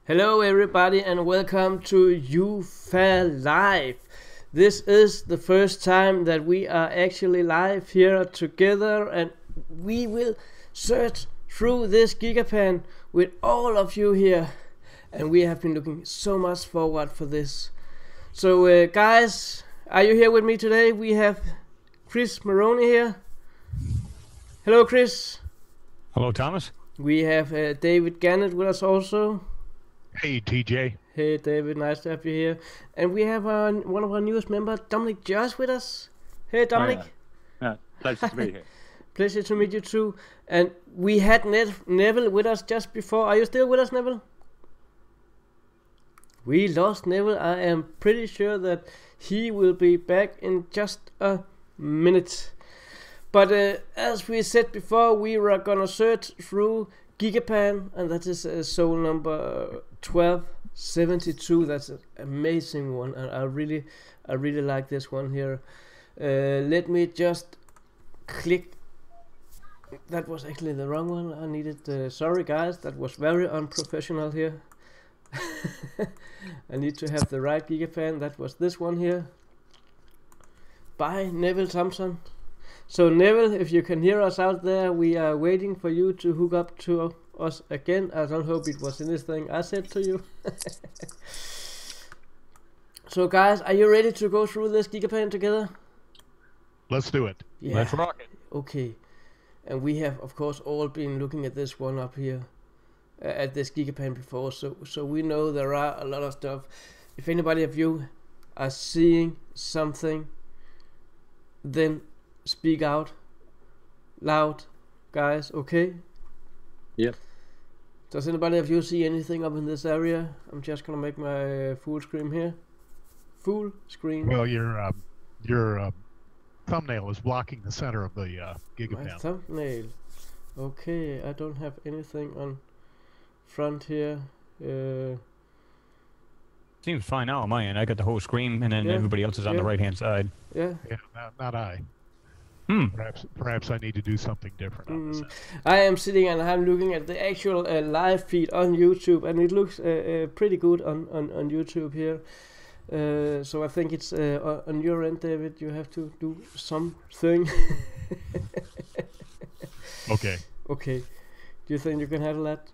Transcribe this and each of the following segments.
Hello everybody and welcome to UFAH Live. This is the first time that we are actually live here together, and we will search through this Gigapan with all of you here, and we have been looking so much forward for this. So guys, are you here with me today? We have Chris Maroney here. Hello Chris. Hello Thomas. We have David Gannett with us also. Hey, TJ. Hey, David. Nice to have you here. And we have one of our newest members, Dominic Josh, with us. Hey, Dominic. Yeah, pleasure to be here. Pleasure to meet you too. And we had Neville with us just before. Are you still with us, Neville? We lost Neville. I am pretty sure that he will be back in just a minute. But as we said before, we were gonna search through Gigapan, and that is SOL number 1272. That's an amazing one, and I really like this one here. Let me just click. That was actually the wrong one. I needed. Sorry guys, that was very unprofessional here. I need to have the right Gigapan. That was this one here. By Neville Thompson. So Neville, if you can hear us out there, we are waiting for you to hook up to us again. I don't hope it was anything I said to you. So guys, are you ready to go through this Gigapan together? Let's do it. Yeah. Let's rock it. Okay. And we have, of course, all been looking at this one up here, at this Gigapan before, so we know there are a lot of stuff. If anybody of you are seeing something, then speak out loud, guys. Okay? Yep. Does anybody of you see anything up in this area? I'm just gonna make my full screen here. Full screen. Well, your thumbnail is blocking the center of the My Gigapan. thumbnail. Okay, I don't have anything on front here. Seems fine now on my end. I got the whole screen, and then Yeah, everybody else is on the yeah. right hand side. Yeah. Yeah, not I. Perhaps I need to do something different on this end. I am sitting and I'm looking at the actual live feed on YouTube, and it looks pretty good on YouTube here. So I think it's on your end, David. You have to do something. Okay. Okay. Do you think you can handle that?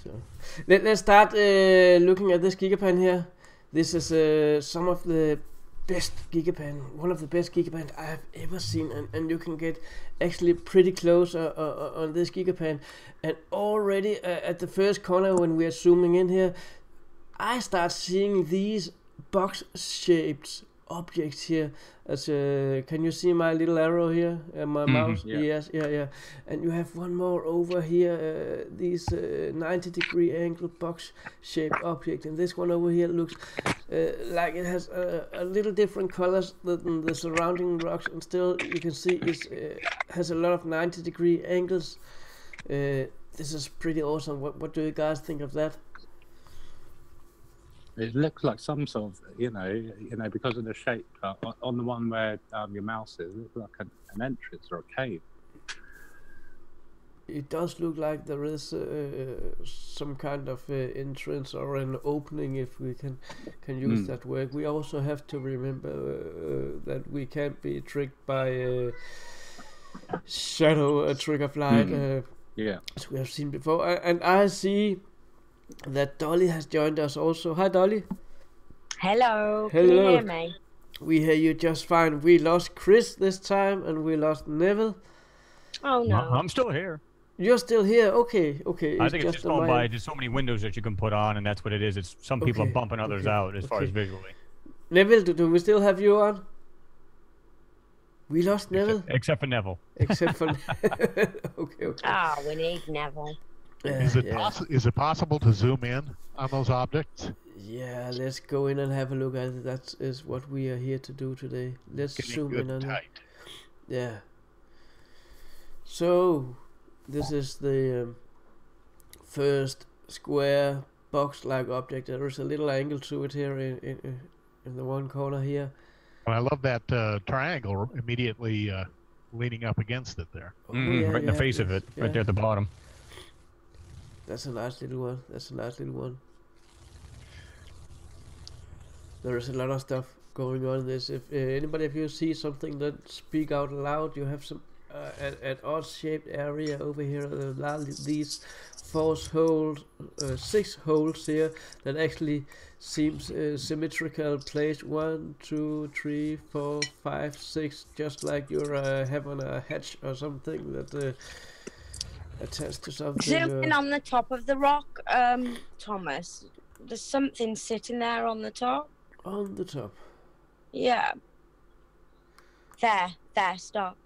So let's start looking at this Gigapan here. This is some of the best Gigapan, one of the best Gigapan I have ever seen, and you can get actually pretty close on this Gigapan. And already at the first corner, when we are zooming in here, I start seeing these box-shaped objects here. As can you see my little arrow here, my mouse? Yeah. Yes, yeah. And you have one more over here, these 90-degree angle box-shaped object, and this one over here looks like it has a little different colors than the surrounding rocks, and still you can see it has a lot of 90-degree angles. This is pretty awesome. What do you guys think of that? It looks like some sort of, because of the shape on the one where your mouse is, it looks like an entrance or a cave. It does look like there is some kind of entrance or an opening, if we can use that word. We also have to remember that we can't be tricked by shadow, a trick of light, Yeah. as we have seen before. And I see that Dolly has joined us also. Hi Dolly. Hello. Hello. Can you hear me? We hear you just fine. We lost Chris this time, and we lost Neville. Oh no. I'm still here. You're still here. Okay. I think it's just going a by. minor- There's so many windows that you can put on, and that's what it is. It's some people Okay, are bumping others okay, out as far as okay. visually. Neville, do we still have you on? We lost Neville, Except for Neville. except for okay. Ah, we need Neville. Is it Yeah. is it possible to zoom in on those objects? Yeah, let's go in and have a look at it. That is what we are here to do today. Let's Getting zoom good in and on it. tight. Yeah. So, this is the first square box-like object. There is a little angle to it here in the one corner here. And I love that triangle immediately leaning up against it there. Oh, yeah, right in the yeah, face of it, yeah. right there at the bottom. That's a nice little one. That's a nice little one. There is a lot of stuff going on in this. If anybody of you see something, that speak out loud. You have some an odd-shaped area over here. These 6 holes here that actually seems symmetrical placed. 1, 2, 3, 4, 5, 6, just like you're having a hatch or something that attached to something. Zooming on the top of the rock, Thomas. There's something sitting there on the top. On the top. Yeah. There, stop.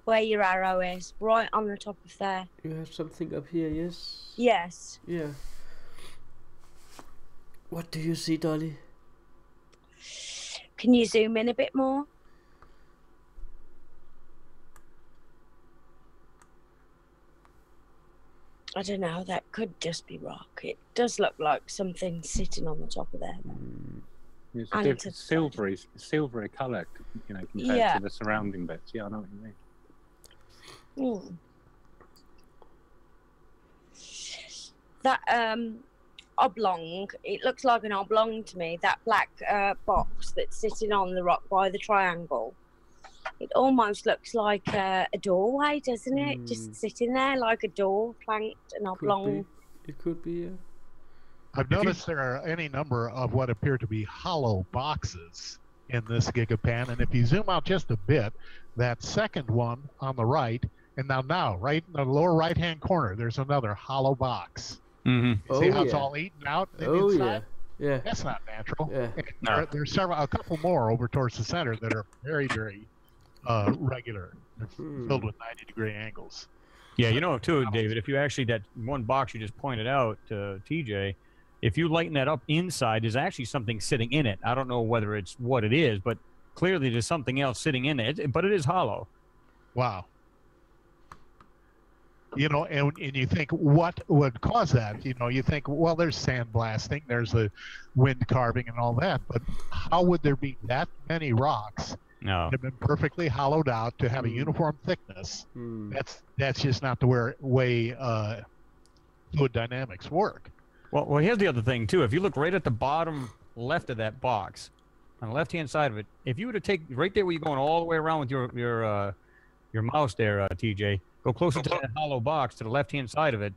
Where your arrow is, right on the top of there. You have something up here, yes? Yes. Yeah. What do you see, Dolly? Can you zoom in a bit more? I don't know, that could just be rock. It does look like something sitting on the top of there. It's And a it's a- silvery colour, you know, compared Yeah. to the surrounding bits. Yeah, I know what you mean. That oblong, it looks like an oblong to me. That black box that's sitting on the rock by the triangle. It almost looks like a doorway, doesn't it? Just sitting there like a door, planked and oblong. It could be, yeah. I've noticed there are any number of what appear to be hollow boxes in this Gigapan, and if you zoom out just a bit, that second one on the right, and now right in the lower right-hand corner, there's another hollow box. Mm-hmm. You see how it's all eaten out inside? Yeah. That's not natural. Yeah. And No. there's a couple more over towards the center that are very, very regular. They're filled with 90-degree angles. Yeah, you know, too, David, if you actually, that one box you just pointed out to TJ, if you lighten that up inside, there's actually something sitting in it. I don't know whether it's what it is, but clearly there's something else sitting in it, but it is hollow. Wow. You know, and you think, what would cause that? You know, you think, well, there's sandblasting, there's the wind carving and all that, but how would there be that many rocks No. that have been perfectly hollowed out to have a uniform thickness? That's just not the way fluid dynamics work. Well, here's the other thing, too. If you look right at the bottom left of that box, on the left-hand side of it, if you were to take right there where you're going all the way around with your mouse there, TJ, go closer to that hollow box to the left-hand side of it.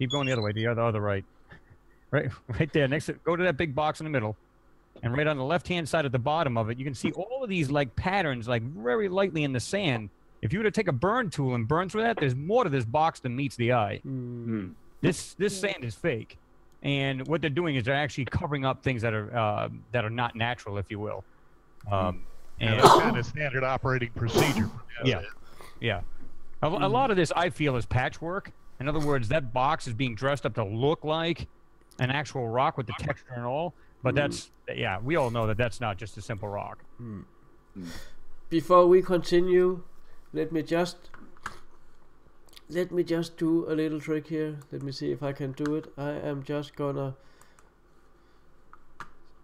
Keep going the other way, the other right. Right there, go to that big box in the middle. And right on the left-hand side at the bottom of it, you can see all of these, like, patterns, like, very lightly in the sand. If you were to take a burn tool and burn through that, there's more to this box than meets the eye. This sand is fake, and what they're doing is they're actually covering up things that are not natural, if you will. And that's kind of standard operating procedure. Yeah. A lot of this, I feel, is patchwork. In other words, that box is being dressed up to look like an actual rock with the texture and all, but we all know that that's not just a simple rock. Before we continue, let me just do a little trick here. Let me see if I can do it. I am just gonna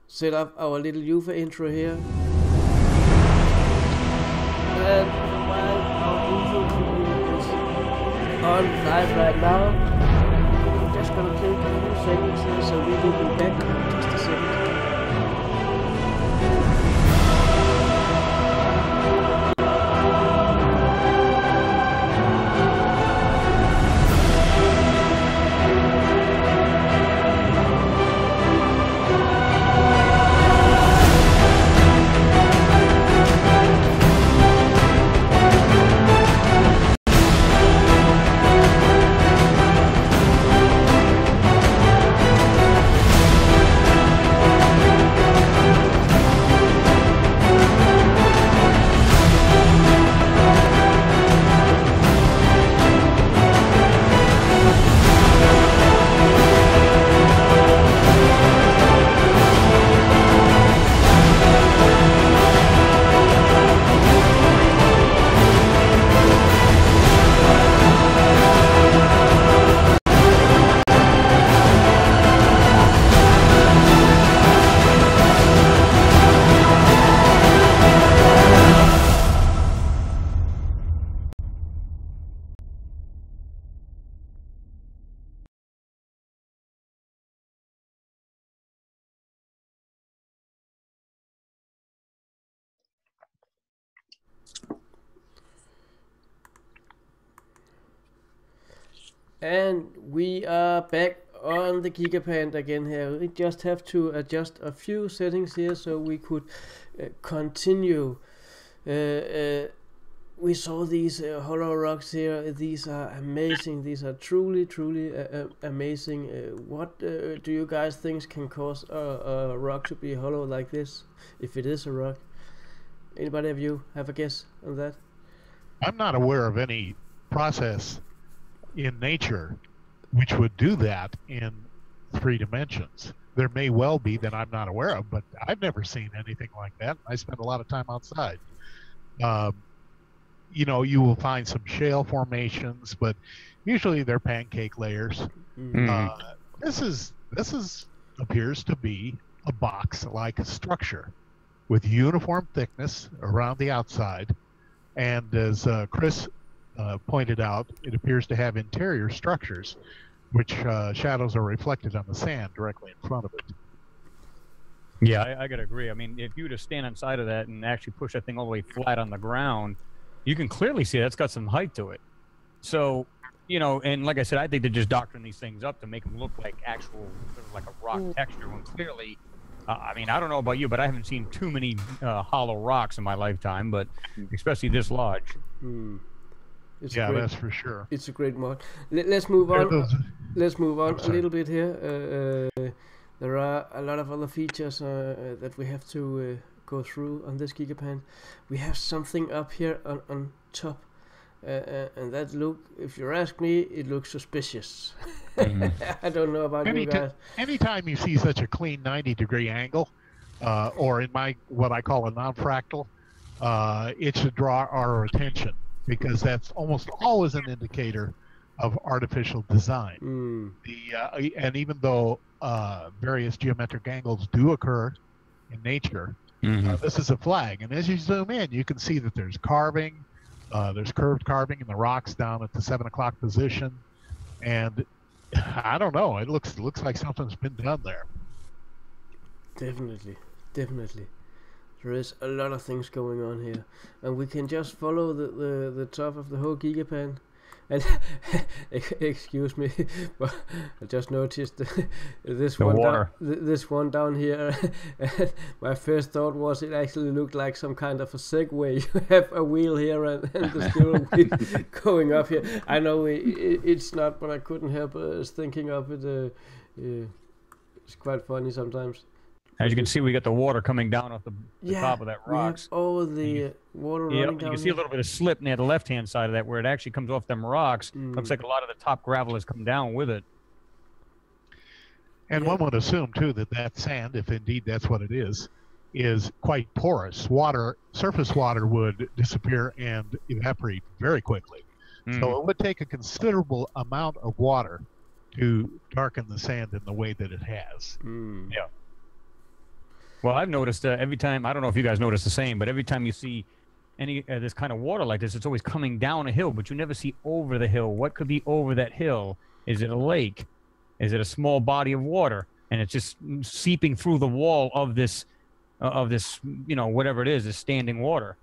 set up our little UFAH intro here. And while our intro is on live right now, I'm just gonna take a few seconds here, so we will be back in just a second. And we are back on the Gigapan again here. We just have to adjust a few settings here so we could continue. We saw these hollow rocks here. These are amazing. These are truly amazing. What do you guys think can cause a rock to be hollow like this, if it is a rock? Anybody of you have a guess on that? I'm not aware of any process in nature which would do that in 3 dimensions. There may well be that I'm not aware of, but I've never seen anything like that. I spend a lot of time outside. You know, you will find some shale formations, but usually they're pancake layers. This appears to be a box-like structure with uniform thickness around the outside, and as Chris pointed out, it appears to have interior structures which shadows are reflected on the sand directly in front of it. Yeah, I gotta agree. I mean, if you were to stand inside of that and actually push that thing all the way flat on the ground, you can clearly see that's got some height to it. So, you know, and like I said, I think they're just doctoring these things up to make them look like actual, like a rock texture, when clearly, I mean, I don't know about you, but I haven't seen too many hollow rocks in my lifetime, but especially this large. Yeah, that's for sure. It's a great mod. Let's move on. Let's move on a little bit here. There are a lot of other features that we have to go through on this Gigapan. We have something up here on top, and that if you ask me, it looks suspicious. I don't know about you guys. Anytime you see such a clean 90-degree angle, or in what I call a non-fractal, it should draw our attention, because that's almost always an indicator of artificial design. And even though various geometric angles do occur in nature, this is a flag. And as you zoom in, you can see that there's carving, there's curved carving in the rocks down at the 7 o'clock position. And I don't know, it looks like something's been done there. Definitely. There is a lot of things going on here, and we can just follow the top of the whole Gigapan. And excuse me, but I just noticed this one down here. My first thought was it actually looked like some kind of a Segway. You have a wheel here and the still wheel going up here. I know it's not, but I couldn't help thinking of it. It's quite funny sometimes. As you can see, we got the water coming down off the top of that rocks. Oh, the water running down. You can see a little bit of slip near the left-hand side of that, where it actually comes off them rocks. Looks like a lot of the top gravel has come down with it. And one would assume, too, that sand, if indeed that's what it is quite porous. Surface water would disappear and evaporate very quickly. So it would take a considerable amount of water to darken the sand in the way that it has. Yeah. Well, I've noticed every time, I don't know if you guys notice the same, but every time you see any this kind of water like this, it's always coming down a hill, but you never see over the hill. What could be over that hill? Is it a lake? Is it a small body of water? And it's just seeping through the wall of this, you know, whatever it is standing water.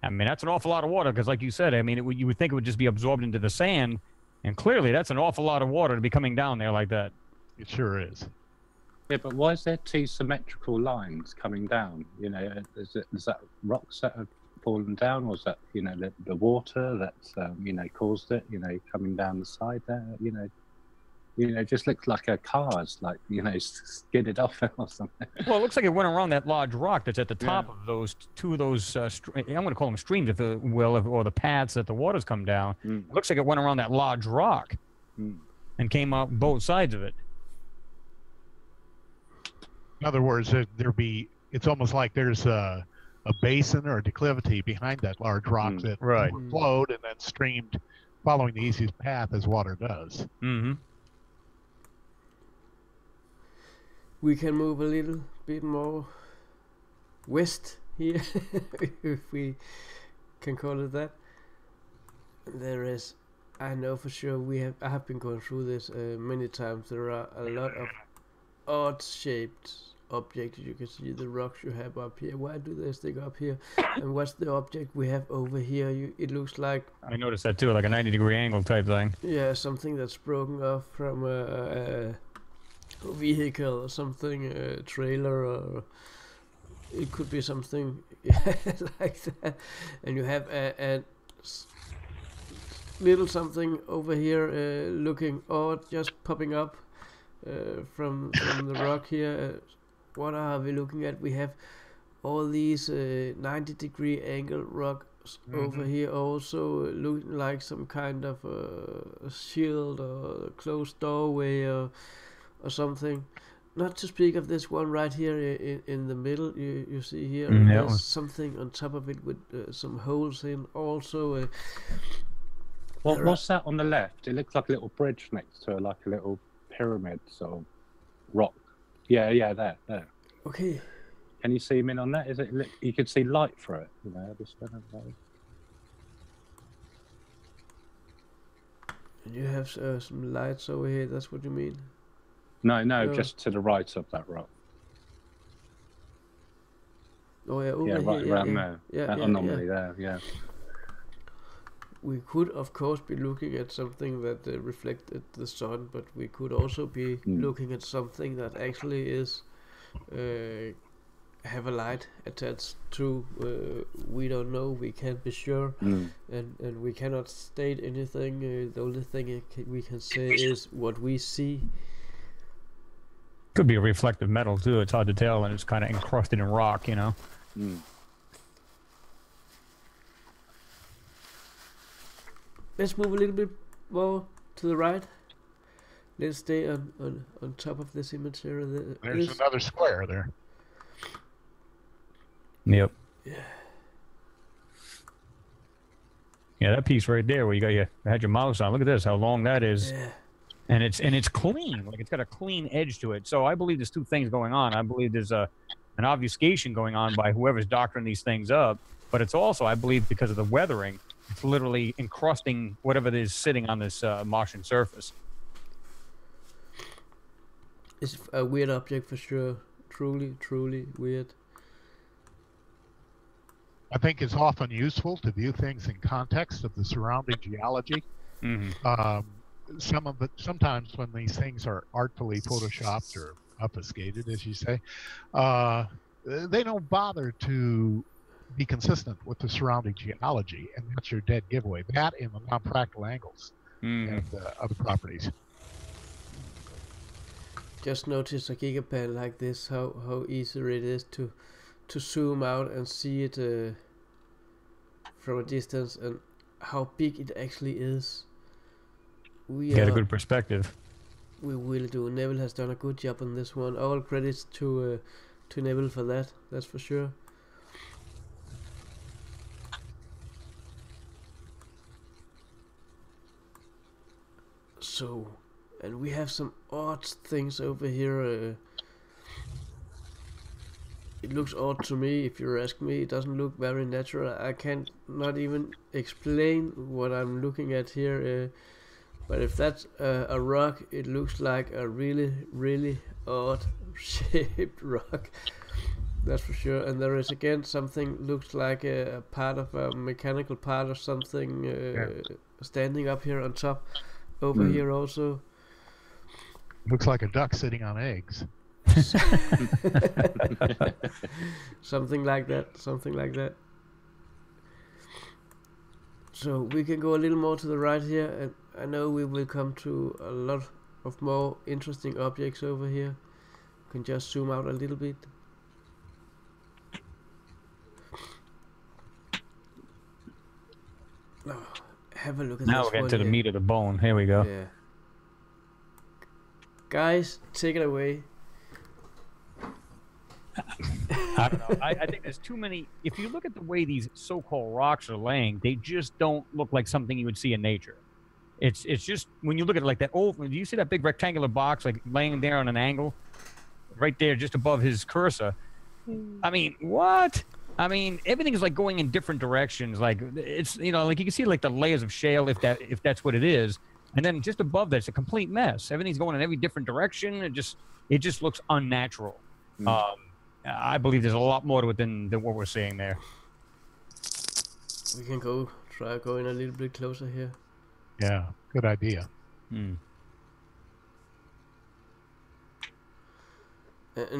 I mean, that's an awful lot of water, because like you said, I mean, you would think it would just be absorbed into the sand, and clearly that's an awful lot of water to be coming down there like that. It sure is. Yeah, but why is there 2 symmetrical lines coming down? You know, is that rocks that have fallen down, or is that, you know, the water that's you know, caused it? You know, coming down the side there. You know, it just looks like a car's, like, you know, skidded off or something. Well, it looks like it went around that large rock that's at the top of those 2 of those. I'm going to call them streams, if you will, or the paths that the water's come down. It looks like it went around that large rock and came out both sides of it. In other words, it's almost like there's a basin or a declivity behind that large rock that flowed and then streamed, following the easiest path as water does. We can move a little bit more west here, if we can call it that. There is, I know for sure, I have been going through this many times. There are a lot of odd shaped object. You can see the rocks you have up here. Why do they stick up here? And what's the object we have over here? It looks like... I noticed that too, like a 90-degree angle type thing. Yeah, something that's broken off from a vehicle or something, a trailer, or it could be something like that. And you have a little something over here looking odd, just popping up from the rock here. What are we looking at? We have all these 90-degree angle rocks over here, also looking like some kind of a shield or a closed doorway or something. Not to speak of this one right here in the middle. You see here, there's something on top of it with some holes in. Also, what's that on the left? It looks like a little bridge next to like a little pyramid sort of rock. Yeah, there. Okay. Can you see him in on that? Is it? You can see light through it. You know, just And you have some lights over here. That's what you mean? No, just to the right of that rock. Oh yeah, over right here. around there. Yeah, anomaly there. Yeah. We could, of course, be looking at something that reflected the sun, but we could also be looking at something that actually is have a light attached to. We don't know. We can't be sure, and we cannot state anything. The only thing we can say is what we see. Could be a reflective metal too. It's hard to tell, and it's kind of encrusted in rock, you know. Let's move a little bit more to the right. Let's stay on top of this image here. There's another square there. Yep. Yeah. Yeah, that piece right there where you had your mouse on. Look at this, how long that is. Yeah. And it's clean, like it's got a clean edge to it. So I believe there's two things going on. I believe there's an obfuscation going on by whoever's doctoring these things up, but it's also, I believe, because of the weathering, it's literally encrusting whatever is sitting on this Martian surface. It's a weird object for sure. Truly weird. I think it's often useful to view things in context of the surrounding geology. Sometimes when these things are artfully photoshopped or obfuscated, as you say, they don't bother to be consistent with the surrounding geology, and that's your dead giveaway. That and the non-fractal angles and other properties. Just notice a gigapan like this, how easy it is to zoom out and see it from a distance, and how big it actually is. We get a good perspective. We really do. Neville has done a good job on this one. All credits to Neville for that. That's for sure. So, and we have some odd things over here. It looks odd to me, if you ask me. It doesn't look very natural. I can't not even explain what I'm looking at here. But if that's a rock, it looks like a really odd shaped rock. That's for sure. And there is again something looks like a part of a mechanical part or something standing up here on top. Over here also. Looks like a duck sitting on eggs. Something like that. So we can go a little more to the right here, and I know we will come to a lot of more interesting objects over here. We can just zoom out a little bit. Oh, have a look at now this we're one getting to the here. meat of the bone. Here we go. Yeah. Guys, take it away. I don't know. I think there's too many. If you look at the way these so-called rocks are laying, they just don't look like something you would see in nature. It's just when you look at it like that. Oh, do you see that big rectangular box like laying there on an angle, right there, just above his cursor? I mean, what? I mean, everything is like going in different directions. Like it's like you can see like the layers of shale if that's what it is, and then just above that, it's a complete mess. Everything's going in every different direction. It just looks unnatural. I believe there's a lot more to it than what we're seeing there. We can try going a little bit closer here. Yeah, good idea. And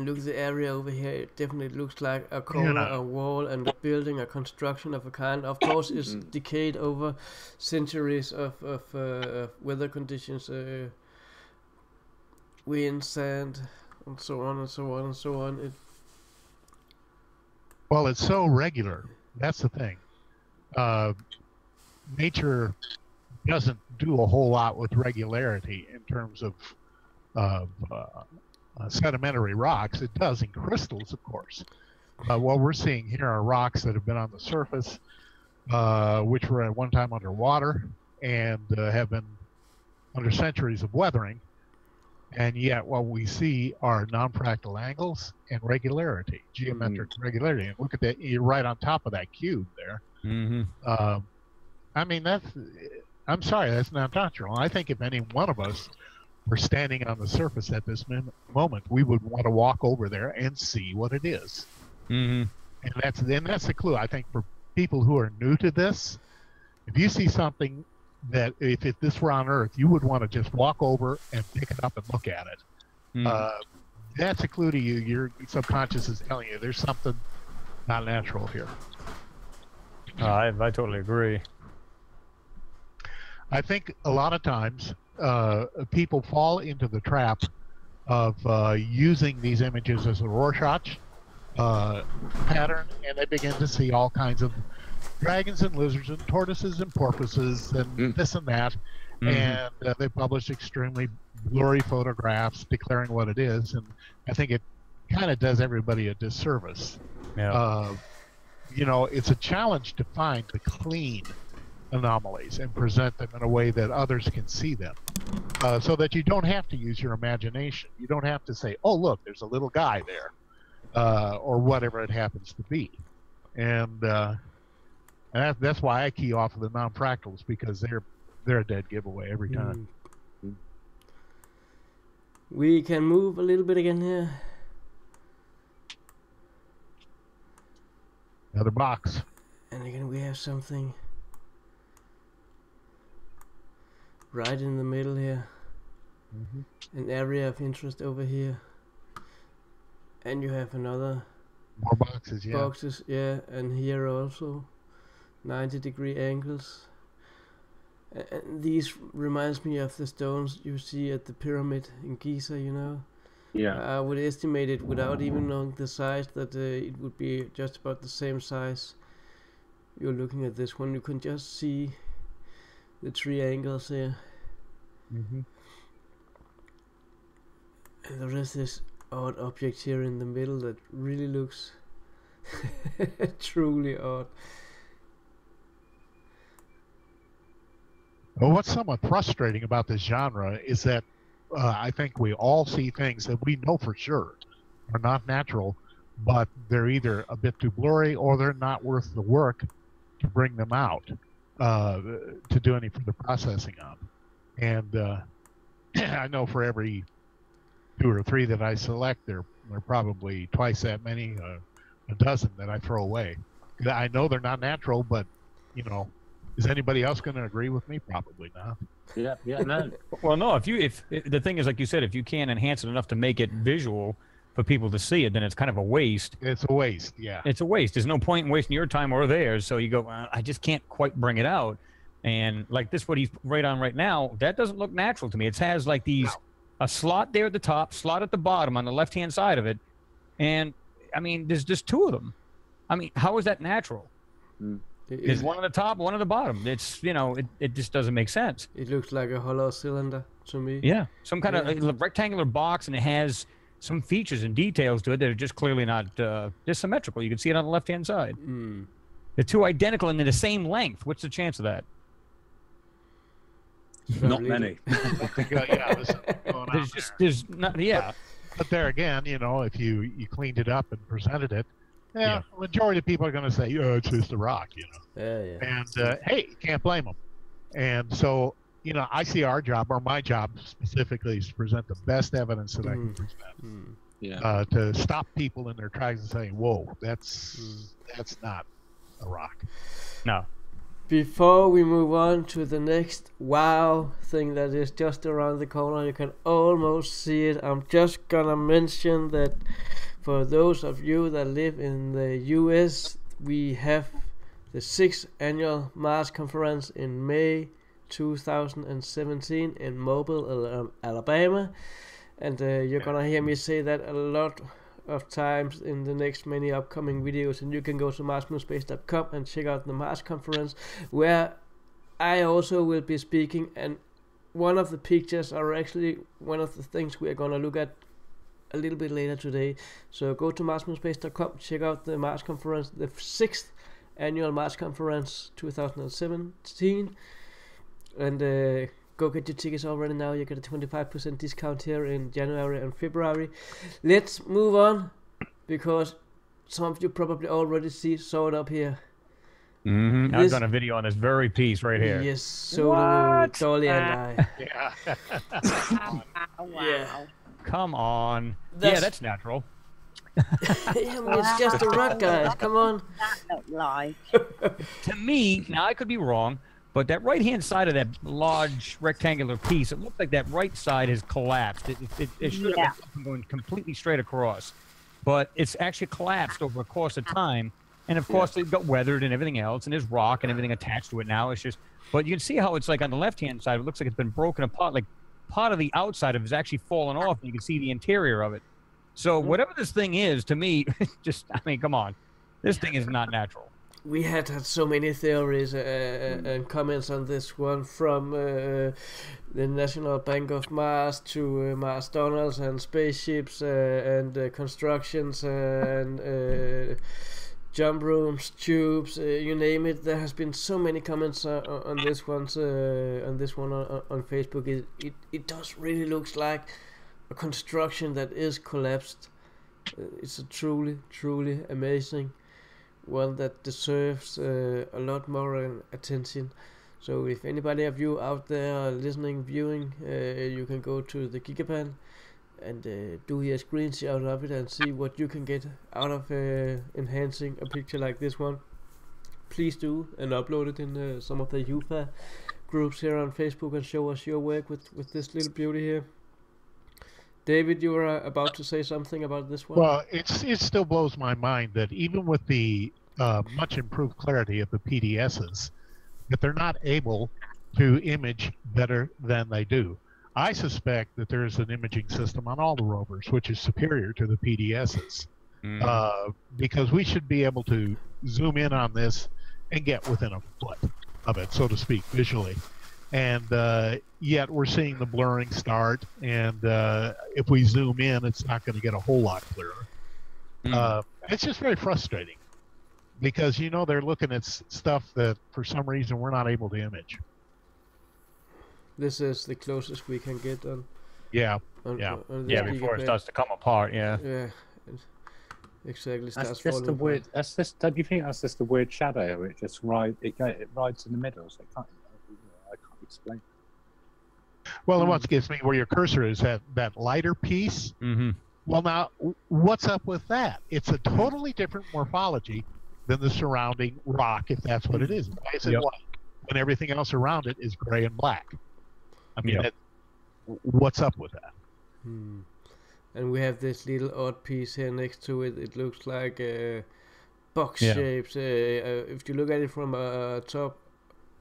look at the area over here. It definitely looks like a corner, a wall, and a building, a construction of a kind. Of course, it's decayed over centuries of weather conditions, wind, sand, and so on and so on and so on. Well, it's so regular. That's the thing. Nature doesn't do a whole lot with regularity in terms of sedimentary rocks. It does in crystals, of course. What we're seeing here are rocks that have been on the surface, which were at one time underwater and have been under centuries of weathering. And yet what we see are non-fractal angles and regularity, geometric regularity. And look at that, you're right on top of that cube there. I mean, I'm sorry, that's not natural. I think if any one of us were standing on the surface at this moment, we would want to walk over there and see what it is. And that's the clue. I think for people who are new to this, if you see something that if this were on Earth, you would want to just walk over and pick it up and look at it. That's a clue to you. Your subconscious is telling you there's something not natural here. I totally agree. I think a lot of times people fall into the trap of using these images as a Rorschach pattern, and they begin to see all kinds of dragons and lizards and tortoises and porpoises and this and that, and they publish extremely blurry photographs declaring what it is, and I think it kind of does everybody a disservice. You know, it's a challenge to find the clean anomalies and present them in a way that others can see them, so that you don't have to use your imagination. You don't have to say, oh look, there's a little guy there, or whatever it happens to be. And that's why I key off of the non-fractals, because they're a dead giveaway every time. We can move a little bit again here. Another box. And again we have something right in the middle here. An area of interest over here. And you have another more boxes, and here also 90-degree angles. And these reminds me of the stones you see at the pyramid in Giza, you know. I would estimate it, without even knowing the size, that it would be just about the same size. You're looking at this one, you can just see the three angles here. And there is this odd object here in the middle that really looks truly odd. Well, what's somewhat frustrating about this genre is that I think we all see things that we know for sure are not natural, but they're either a bit too blurry or they're not worth the work to bring them out to do any further processing on. And I know for every 2 or 3 that I select, there are probably twice that many, a dozen that I throw away. I know they're not natural, but you know, is anybody else going to agree with me? Probably not. No. Well, no. If the thing is, like you said, if you can't enhance it enough to make it visual for people to see it, then it's kind of a waste. It's a waste. Yeah. It's a waste. There's no point in wasting your time or theirs. So you go, I just can't quite bring it out. And like this, what he's right on right now, that doesn't look natural to me. It has like a slot there at the top, slot at the bottom on the left-hand side of it, and I mean, there's just 2 of them. I mean, how is that natural? There's one on the top, one on the bottom. It's, you know, it just doesn't make sense. It looks like a hollow cylinder to me. Yeah, some kind of rectangular box, and it has some features and details to it that are just clearly not symmetrical. You can see it on the left-hand side. They're 2 identical and they're the same length. What's the chance of that? Not many. There's not. But there again, you know, if you cleaned it up and presented it, majority of people are going to say, "Oh, it's just a rock," you know. And hey, can't blame them. And so, you know, I see our job, or my job specifically, is to present the best evidence that I can present. to stop people in their tracks and say, "Whoa, that's not a rock." No. Before we move on to the next wow thing that is just around the corner, you can almost see it. I'm just gonna mention that for those of you that live in the US, we have the 6th annual Mars conference in May 2017 in Mobile, Alabama. And you're gonna hear me say that a lot of times in the next many upcoming videos, and you can go to marsmoonspace.com and check out the Mars conference, where I also will be speaking, and one of the pictures are actually one of the things we are going to look at a little bit later today. So go to marsmoonspace.com, check out the Mars conference, the 6th annual Mars conference 2017, and go get your tickets already now. You get a 25% discount here in January and February. Let's move on, because some of you probably already saw it up here. I've done a video on this very piece right here. Yes, so do Dolly and I. Yeah. Yeah. Come on. That's natural. It's just a rock, guys. Come on. That looked like. To me, now I could be wrong, but that right-hand side of that large rectangular piece, it looked like that right side has collapsed. It should have been going completely straight across. But it's actually collapsed over a course of time. And, of course, it got weathered and everything else, and there's rock and everything attached to it now. It's just, but you can see how it's like on the left-hand side, it looks like it's been broken apart. Like part of the outside of it is actually fallen off, and you can see the interior of it. So whatever this thing is, to me, come on. This thing is not natural. We had so many theories and comments on this one, from the National Bank of Mars to Mars tunnels and spaceships and constructions and jump rooms, tubes, you name it. There has been so many comments on this one on Facebook. It does really looks like a construction that is collapsed. It's a truly amazing one that deserves a lot more attention. So if anybody of you out there listening, viewing, you can go to the Gigapan and do a screenshot of it and see what you can get out of enhancing a picture like this one. Please do, and upload it in some of the UFAH groups here on Facebook and show us your work with this little beauty here. David, you were about to say something about this one? Well, it still blows my mind that even with the much improved clarity of the PDSs, that they're not able to image better than they do. I suspect that there is an imaging system on all the rovers which is superior to the PDSs, because we should be able to zoom in on this and get within a foot of it, so to speak, visually. And yet we're seeing the blurring start, and if we zoom in, it's not going to get a whole lot clearer. It's just very frustrating, because they're looking at stuff that for some reason we're not able to image. This is the closest we can get on. Before it starts to come apart. Yeah, exactly. That's just the weird. That's just. Don't you think that's just the weird shadow? It just rides in the middle, so I can't explain. Well, and what gets me where your cursor is, that lighter piece. Well, now what's up with that? It's a totally different morphology than the surrounding rock, if that's what it is. Why is it white when everything else around it is gray and black? I mean, what's up with that? And we have this little odd piece here next to it. It looks like box shapes. If you look at it from top,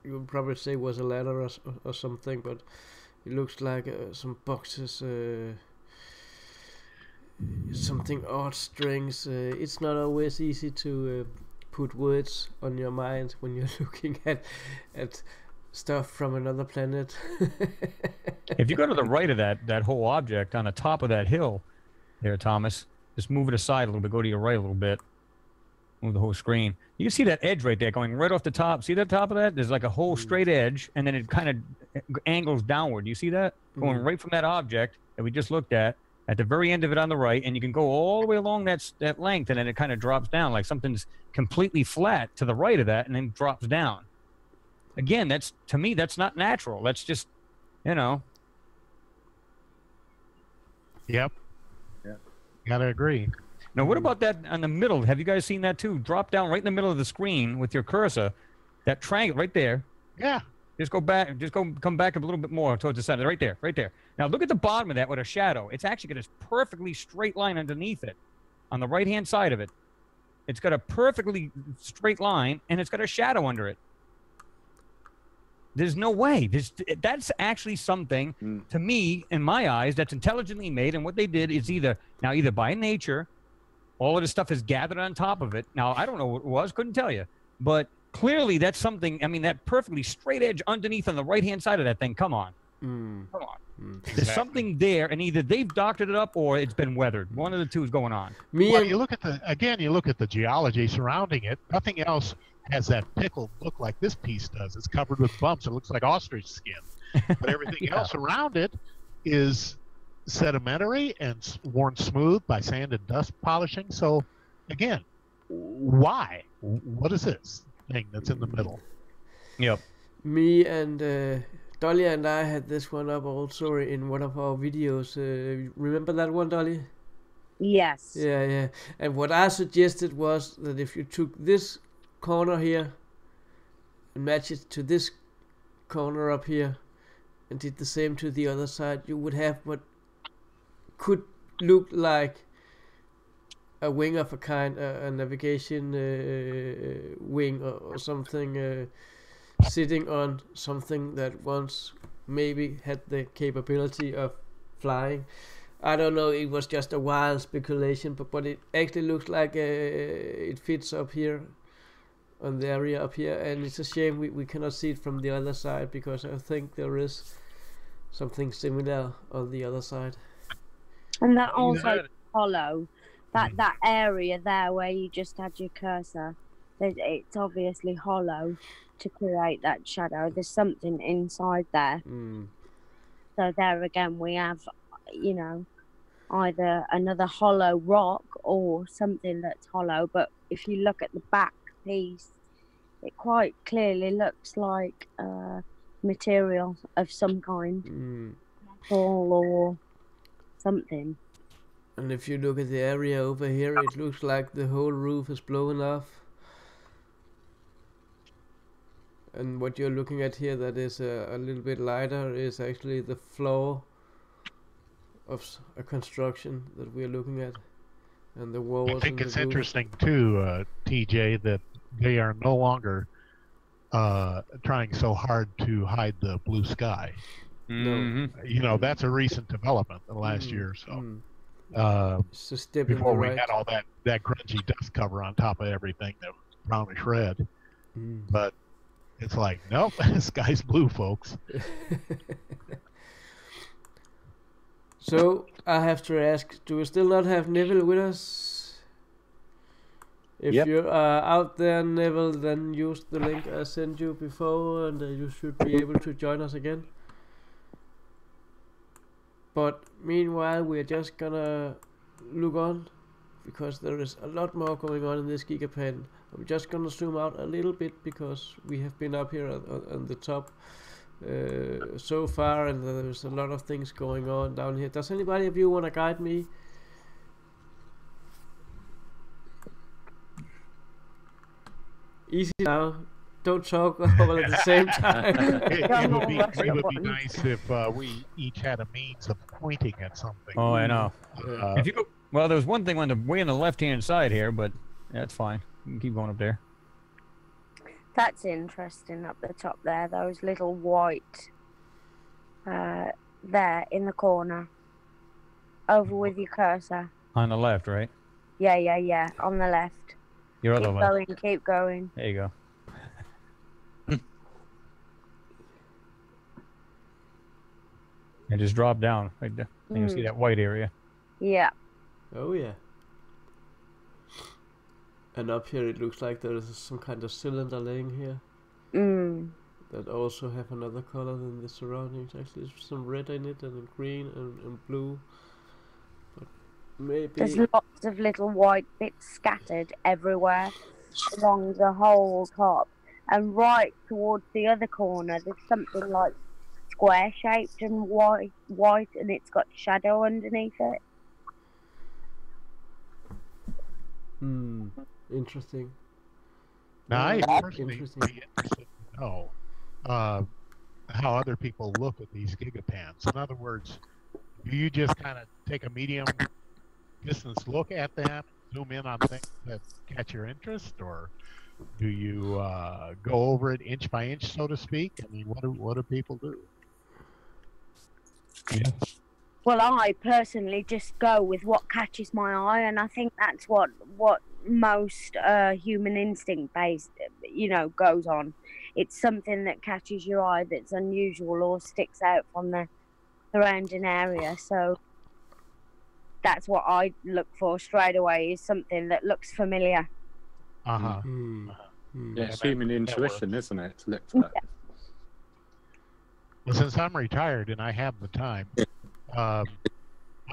you would probably say it was a ladder or something, but it looks like some boxes, something odd strings. It's not always easy to put words on your mind when you're looking at stuff from another planet. If you go to the right of that whole object on the top of that hill there, Thomas, just move it aside a little bit, go to your right a little bit, move the whole screen. You can see that edge right there going right off the top. See that top of that? There's like a whole straight edge, and then it kind of angles downward. Do you see that? Going right from that object that we just looked at the very end of it on the right, and you can go all the way along that length, and then it kind of drops down like something's completely flat to the right of that, and then drops down. Again, to me, that's not natural. That's just, Yep. Gotta agree. Now, what about that on the middle? Have you guys seen that too? Drop down right in the middle of the screen with your cursor. That triangle right there. Yeah. Just go back. Come back a little bit more towards the center. Right there. Right there. Now look at the bottom of that with a shadow. It's actually got this perfectly straight line underneath it, on the right-hand side of it. It's got a perfectly straight line, and it's got a shadow under it. There's no way. That's actually something, to me, in my eyes, that's intelligently made. And what they did is either by nature, all of this stuff is gathered on top of it. Now, I don't know what it was. Couldn't tell you. But clearly that's something, I mean, that perfectly straight edge underneath on the right-hand side of that thing. Come on. Come on. There's something there, and either they've doctored it up or it's been weathered. One of the two is going on. You look at the geology surrounding it. Nothing else has that pickled look like this piece does. It's covered with bumps. It looks like ostrich skin. But everything else around it is sedimentary and worn smooth by sand and dust polishing. So, again, why? What is this thing that's in the middle? Yep. Me and Dolly and I had this one up also in one of our videos. Remember that one, Dolly? Yes. Yeah. And what I suggested was that if you took this corner here and match it to this corner up here and did the same to the other side, you would have what could look like a wing of a kind, a navigation wing or something sitting on something that once maybe had the capability of flying. I don't know, it was just a wild speculation, but it actually looks like it fits up here on the area up here, and it's a shame we cannot see it from the other side, because I think there is something similar on the other side. And that also hollow, that area there where you just had your cursor, it's obviously hollow to create that shadow. There's something inside there. So there again we have, you know, either another hollow rock or something that's hollow. But if you look at the back piece, it quite clearly looks like material of some kind, metal or something. And if you look at the area over here, it looks like the whole roof is blown off. And what you're looking at here that is a little bit lighter is actually the floor of a construction that we're looking at. And the walls. I think it's interesting too, TJ, that they are no longer trying so hard to hide the blue sky. No. You know, that's a recent development in the last year or so. Before we had all that grungy dust cover on top of everything that was brownish red. But it's like, nope, the sky's blue, folks. So I have to ask, do we still not have Neville with us? If you are out there, Neville, then use the link I sent you before, and you should be able to join us again. But meanwhile, we're just gonna look on, because there is a lot more going on in this Gigapan. I'm just gonna zoom out a little bit, because we have been up here on the top so far, and there's a lot of things going on down here. Does anybody of you want to guide me? Easy now. Don't talk all at the same time. It would be nice if we each had a means of pointing at something. Oh, I know. If you go, well, there was one thing on the way on the left-hand side here, but that's fine. You can keep going up there. That's interesting up the top there. Those little white there in the corner. Over with your cursor. On the left, right? Yeah. On the left. Your other left. Keep going. There you go. And just drop down right there. You can see that white area. Yeah. Oh yeah. And up here it looks like there is some kind of cylinder laying here. That also have another color than the surroundings. Actually, there's some red in it, and green and blue. But maybe there's lots of little white bits scattered everywhere along the whole top. And right towards the other corner, there's something like square shaped and white, and it's got shadow underneath it. Interesting. Now, I Yeah, personally interesting. be interested to know how other people look at these gigapans. In other words, do you just kind of take a medium distance look at them, zoom in on things that catch your interest, or do you go over it inch by inch, so to speak? I mean, what do people do? Yeah. Well, I personally just go with what catches my eye, and I think that's what most human instinct based, goes on. It's something that catches your eye that's unusual or sticks out from the surrounding area. So that's what I look for straight away, is something that looks familiar. Uh-huh. Yeah, it's human intuition, isn't it? To look for that. Well, since I'm retired and I have the time, I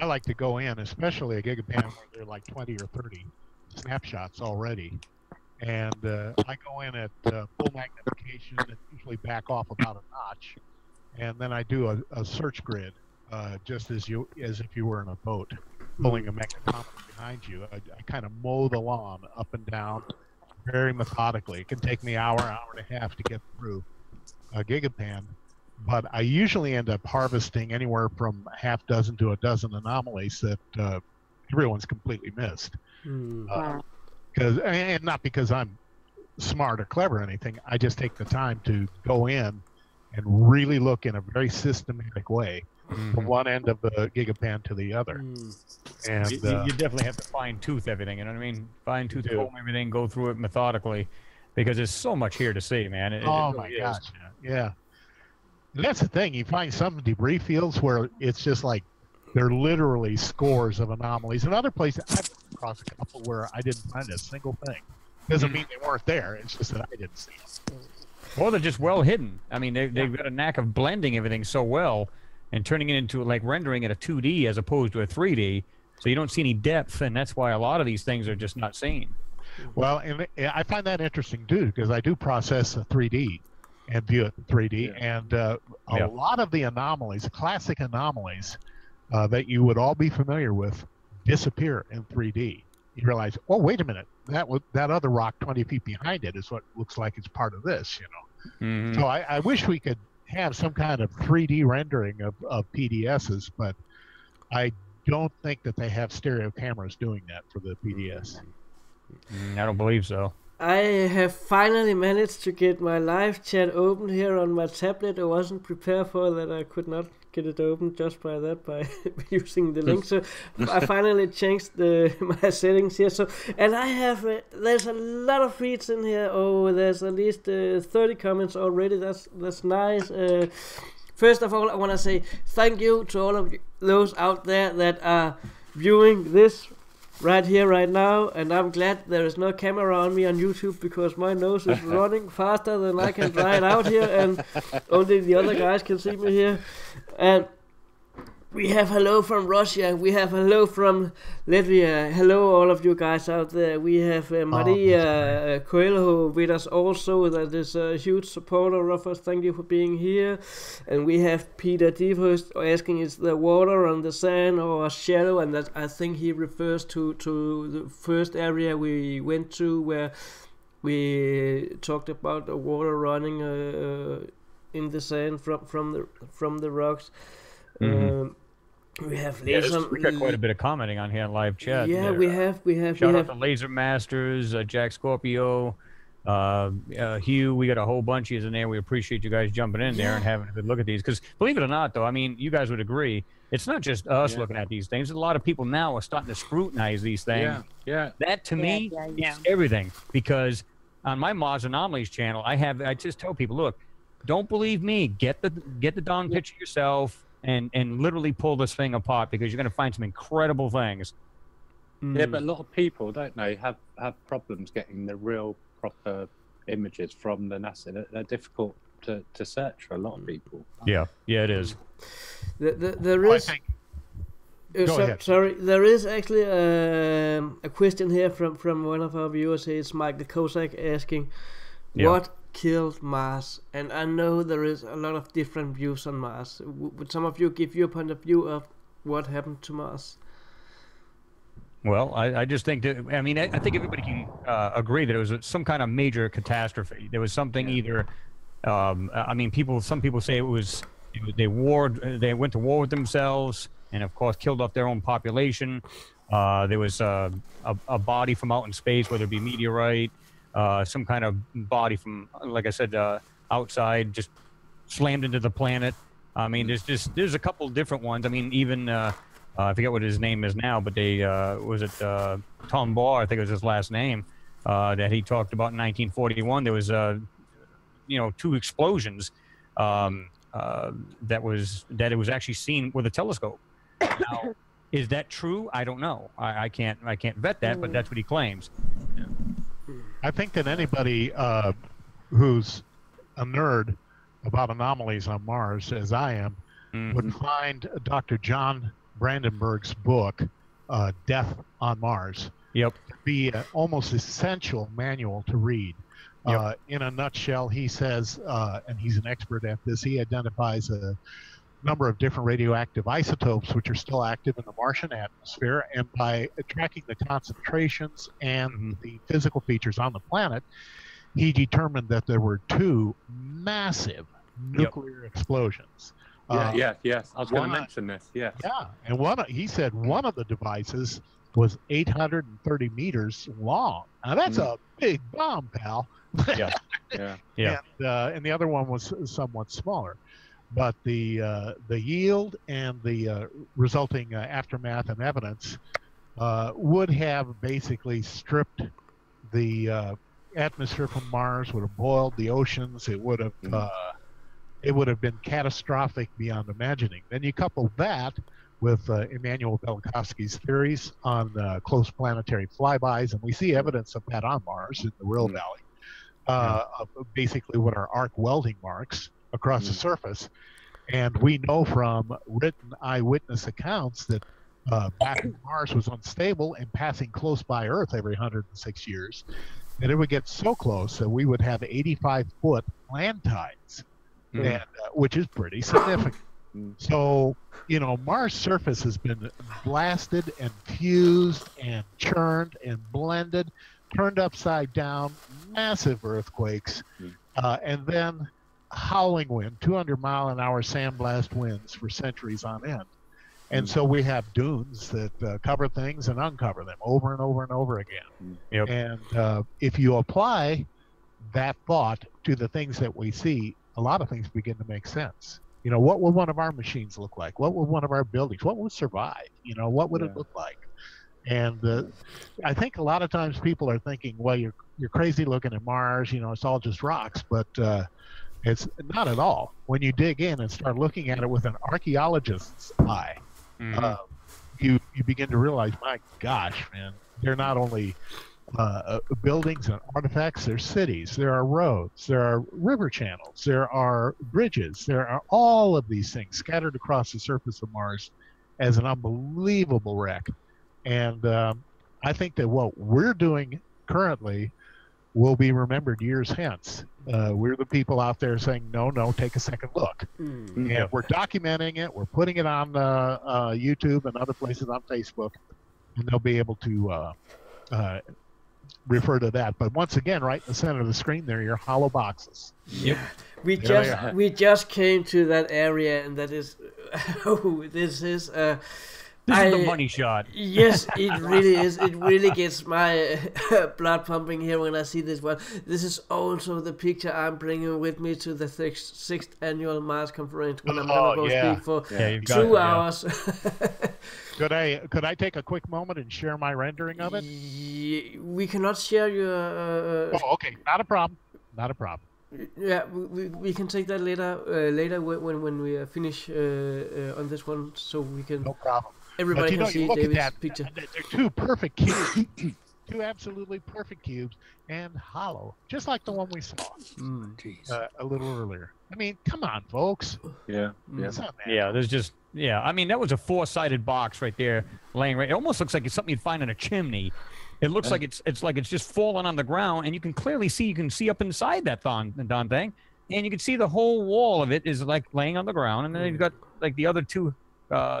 like to go in, especially a gigapan where there are like 20 or 30 snapshots already. And I go in at full magnification and usually back off about a notch. And then I do a search grid, just as if you were in a boat, pulling a magnetometer behind you. I kind of mow the lawn up and down very methodically. It can take me hour and a half to get through a gigapan. But I usually end up harvesting anywhere from a half dozen to a dozen anomalies that everyone's completely missed. And not because I'm smart or clever or anything. I just take the time to go in and really look in a very systematic way from one end of the gigapan to the other. And you definitely have to fine tooth everything. You know what I mean? Fine tooth comb everything, go through it methodically, because there's so much here to see, man. It my really gosh, is. yeah. And that's the thing. You find some debris fields where it's just like there are literally scores of anomalies. In other places, I've come across a couple where I didn't find a single thing. Doesn't mean they weren't there. It's just that I didn't see them. Or they're just well hidden. I mean, they've got a knack of blending everything so well and turning it into, like, rendering it a 2D as opposed to a 3D. So you don't see any depth, and that's why a lot of these things are just not seen. Well, and I find that interesting, too, because I do process a 3D and view it in 3D. And a lot of the anomalies, classic anomalies that you would all be familiar with, disappear in 3D. You realize, oh, wait a minute, that other rock 20 feet behind it is what looks like it's part of this, So I wish we could have some kind of 3D rendering of PDSs, but I don't think that they have stereo cameras doing that for the PDS. I don't believe so. I have finally managed to get my live chat open here on my tablet. I wasn't prepared for that. I could not get it open just by using the link. So I finally changed my settings here. So, and I have there's a lot of feeds in here. Oh, there's at least 30 comments already. That's nice. First of all, I want to say thank you to all of those out there that are viewing this right here, right now, and I'm glad there is no camera on me on YouTube, because my nose is running faster than I can dry it out here, and only the other guys can see me here. And we have hello from Russia, we have hello from Latvia, hello all of you guys out there. We have Maria Coelho with us also, that is a huge supporter of us. Thank you for being here. And we have Peter Devhurst asking, is there water on the sand or a shadow? And that, I think he refers to the first area we went to, where we talked about the water running in the sand from the rocks. We have we got quite a bit of commenting on here in live chat. Yeah, we have. Shout out to Laser Masters, Jack Scorpio, Hugh. We got a whole bunch of you in there. We appreciate you guys jumping in there and having a good look at these. Because believe it or not, though, I mean, you guys would agree, it's not just us looking at these things. A lot of people now are starting to scrutinize these things. That to me is everything. Because on my Mars Anomalies channel, I just tell people, look, don't believe me. Get the darn picture yourself. And literally pull this thing apart, because you're going to find some incredible things. Yeah, but a lot of people, don't they, have problems getting the real proper images from the NASA. They're difficult to search for a lot of people. Yeah, it is. There is. Sorry, there is actually a question here from one of our viewers. It's Michael Kozak asking, what killed Mars? And I know there is a lot of different views on Mars. Would some of you give your point of view of what happened to Mars? Well, I just think that, I mean, I think everybody can agree that it was some kind of major catastrophe. There was something either, I mean, some people say they went to war with themselves and, of course, killed off their own population. There was a body from out in space, whether it be meteorite, some kind of body from, like I said, outside, just slammed into the planet. I mean, there's a couple different ones. I mean, even I forget what his name is now, but they was it Tom Barr, I think it was his last name, that he talked about in 1941. There was 2 explosions that it was actually seen with a telescope. Now, is that true? I don't know. I can't vet that, but that's what he claims. Yeah. I think that anybody who's a nerd about anomalies on Mars, as I am, would find Dr. John Brandenburg's book, Death on Mars, to be an almost essential manual to read. In a nutshell, he says, and he's an expert at this, he identifies a number of different radioactive isotopes which are still active in the Martian atmosphere, and by tracking the concentrations and the physical features on the planet, he determined that there were 2 massive nuclear explosions. Yes. I was going to mention this. Yes. Yeah, and he said one of the devices was 830 meters long. Now that's a big bomb, pal. Yeah. And the other one was somewhat smaller, but the yield and the resulting aftermath and evidence would have basically stripped the atmosphere from Mars, would have boiled the oceans. It would have been catastrophic beyond imagining. Then you couple that with Immanuel Velikovsky's theories on close planetary flybys, and we see evidence of that on Mars in the Rill Valley, of basically what are arc welding marks across the surface. And we know from written eyewitness accounts that back when Mars was unstable and passing close by Earth every 106 years, that it would get so close that we would have 85-foot land tides. And, which is pretty significant. So, Mars' surface has been blasted and fused and churned and blended, turned upside down, massive earthquakes, and then howling wind, 200-mile-an-hour sandblast winds for centuries on end. And so we have dunes that cover things and uncover them over and over and over again. And if you apply that thought to the things that we see, a lot of things begin to make sense. What would one of our machines look like? What would one of our buildings, what would survive? What would it look like? And I think a lot of times people are thinking, well, you're crazy looking at Mars, it's all just rocks, but it's not at all. When you dig in and start looking at it with an archaeologist's eye, you begin to realize, my gosh, man, they're not only buildings and artifacts, there are cities, there are roads, there are river channels, there are bridges, there are all of these things scattered across the surface of Mars as an unbelievable wreck. And I think that what we're doing currently will be remembered years hence. We're the people out there saying, no, take a second look. And we're documenting it, we're putting it on YouTube and other places on Facebook, and they'll be able to refer to that. But once again, right in the center of the screen there, your hollow boxes. We just came to that area, and that is this is the money shot. Yes, it really is. It really gets my blood pumping here when I see this one. This is also the picture I'm bringing with me to the 6th annual Mars conference when I'm going to go speak for 2 hours. Could I take a quick moment and share my rendering of it? We cannot share your... okay. Not a problem. Yeah, we can take that later when we finish on this one, so we can... No problem. Everybody can see David's picture. They're 2 perfect cubes. 2 absolutely perfect cubes, and hollow, just like the one we saw a little earlier. I mean, come on, folks. Yeah. There's just I mean, that was a 4-sided box right there, laying right. It almost looks like it's something you'd find in a chimney. It looks like it's just fallen on the ground, and you can clearly see up inside that darn thing, and you can see the whole wall of it is like laying on the ground, and then you've got like the other 2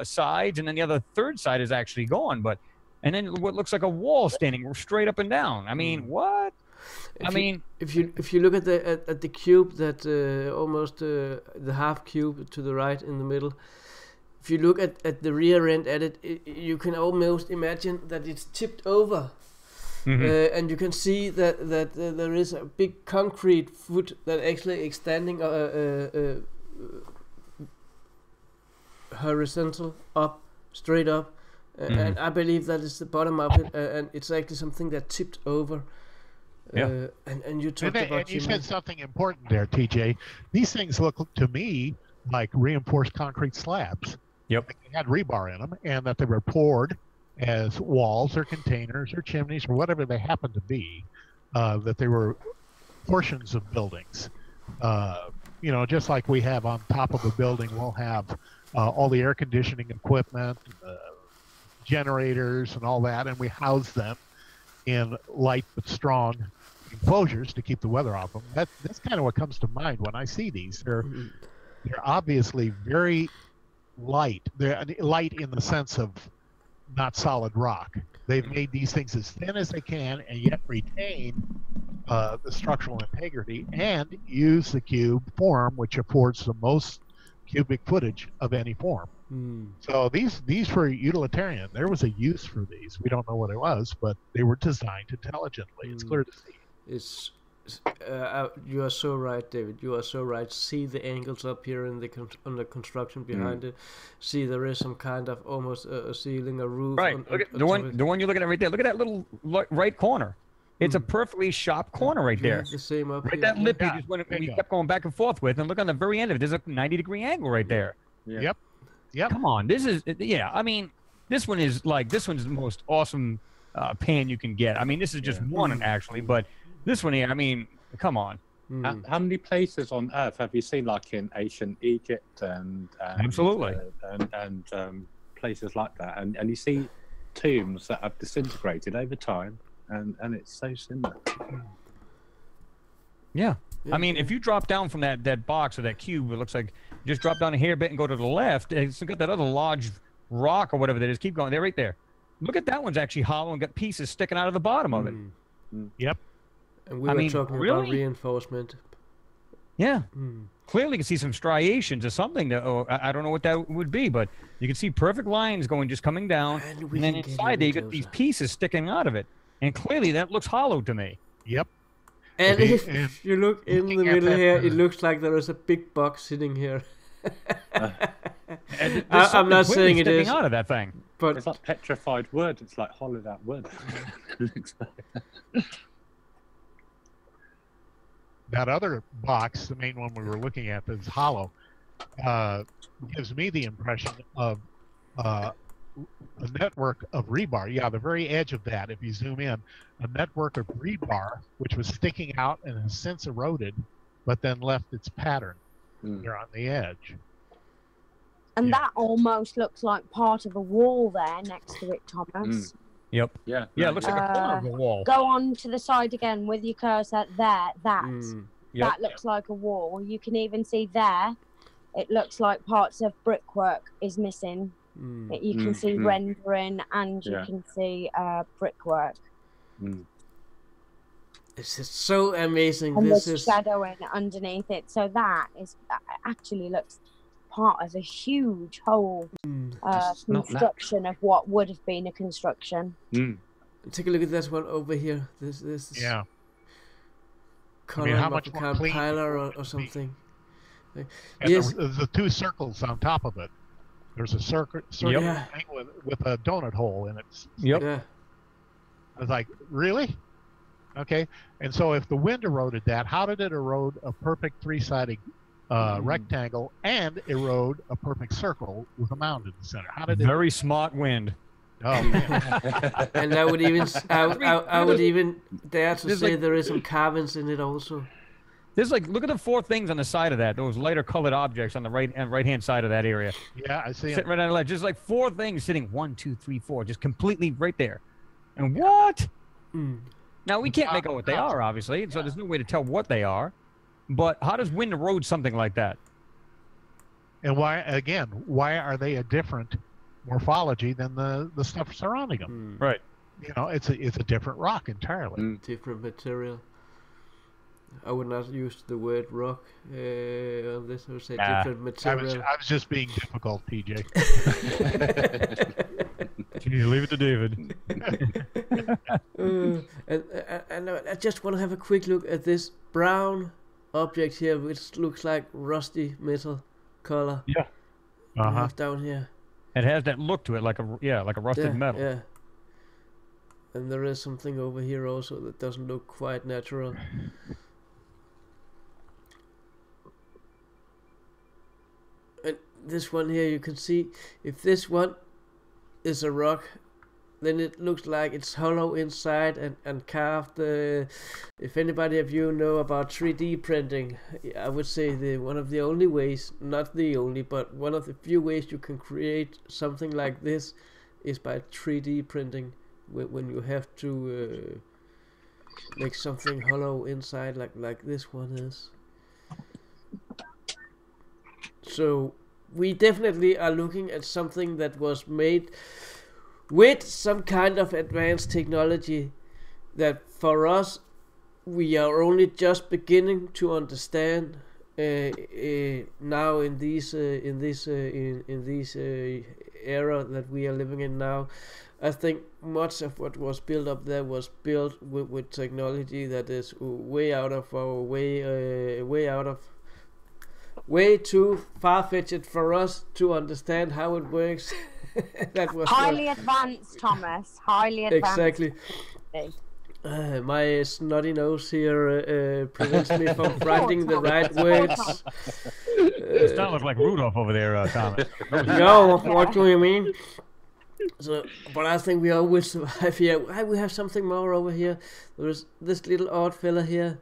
sides, and then the other 3rd side is actually gone. But and then what looks like a wall standing straight up and down. I mean, what? If you look at the cube that almost the half cube to the right in the middle, if you look at the rear end at it, you can almost imagine that it's tipped over. And you can see that there is a big concrete foot that actually extending horizontal up, straight up, and I believe that is the bottom of it, and it's actually something that tipped over. Yeah. And you talked about. And you said something important there, TJ. These things look to me like reinforced concrete slabs. Yep. Like they had rebar in them, and that they were poured as walls or containers or chimneys or whatever they happen to be, that they were portions of buildings. You know, just like we have on top of a building, we'll have all the air conditioning equipment, generators and all that, and we house them in light but strong enclosures to keep the weather off them. That's kind of what comes to mind when I see these. They're obviously very light. They're light in the sense of not solid rock. They've made these things as thin as they can and yet retain the structural integrity and use the cube form, which affords the most cubic footage of any form. So these were utilitarian. There was a use for these. We don't know what it was, but they were designed intelligently. It's clear to see. You are so right, David. You are so right. See the angles up here in on the construction behind it. See, there is some kind of almost a ceiling, a roof. Right. Look at the one you're looking at right there. Look at that little right corner. It's a perfectly sharp corner right there. The same up here. That lip you kept going back and forth with, and look on the very end of it. There's a 90-degree angle right there. Yeah. Yep. Come on, this is I mean, this one's the most awesome pan you can get. I mean, this is just one actually, but this one here, I mean, come on. How many places on Earth have you seen, like in ancient Egypt and absolutely and places like that, and you see tombs that have disintegrated over time, and it's so similar. Yeah. I mean, if you drop down from that box or that cube, it looks like just drop down a hair bit and go to the left. It's got that other large rock or whatever that is. Keep going. They're right there. Look at that one's actually hollow and got pieces sticking out of the bottom of it. Yep. And we were talking about reinforcement. Yeah. Clearly you can see some striations or something. I don't know what that would be, but you can see perfect lines just coming down. And then inside there you got these pieces sticking out of it. And clearly that looks hollow to me. Yep. And if you look in the middle here, it looks like there is a big box sitting here. I'm not saying it is out of that thing, but it's like petrified wood. It's like hollowed out wood. That other box, the main one we were looking at, that's hollow, gives me the impression of a network of rebar. Yeah, the very edge of that, if you zoom in, a network of rebar which was sticking out and has since eroded, but then left its pattern there on the edge. And that almost looks like part of a wall there next to it, Thomas. Yep. Yeah. Yeah, it looks like a corner of a wall. Go on to the side again with your cursor there. That looks like a wall. You can even see there, it looks like parts of brickwork is missing. You can see rendering and you can see brickwork. This is so amazing. And there's shadowing underneath it. So that actually looks part of a huge whole construction of what would have been a construction. Take a look at this one over here. This is I mean, how much more clean or something. And the two circles on top of it. There's a circle thing with a donut hole in it. Yeah. I was like, really? Okay. And so if the wind eroded that, how did it erode a perfect three-sided rectangle and erode a perfect circle with a mound in the center? How did it? Very smart wind. Oh man! And I would even dare to say there is some carvings in it also. There's look at the four things on the side of that. Those lighter colored objects on the right-hand side of that area. Yeah, I see. Sitting right on the ledge. Just like four things sitting 1, 2, 3, 4, just completely right there. And what? Now we can't make out what they are, obviously, so there's no way to tell what they are. But how does wind erode something like that? And why are they a different morphology than the stuff surrounding them. Right. You know, it's a different rock entirely. Different material. I would not use the word rock on this. I would say different material. I was just being difficult, TJ. You leave it to David. And I just want to have a quick look at this brown object here, which looks like rusty metal color. Yeah. We have down here. It has that look to it, like a rusted metal. Yeah. And there is something over here also that doesn't look quite natural. And this one here, you can see, if this one is a rock, then it looks like it's hollow inside and carved. If anybody of you know about 3D printing, I would say one of the only ways, not the only, but one of the few ways you can create something like this is by 3D printing, when you have to make something hollow inside like this one is. So we definitely are looking at something that was made with some kind of advanced technology that for us we are only just beginning to understand now in this era that we are living in now. I think much of what was built up there was built with technology that is way too far-fetched for us to understand how it works. That was highly advanced, Thomas. Highly advanced. Exactly. My snotty nose here prevents me from finding the right words. It sounds like Rudolph over there, Thomas. No, what do you mean? So, but I think we all will survive here. We have something more over here. There's this little odd fella here.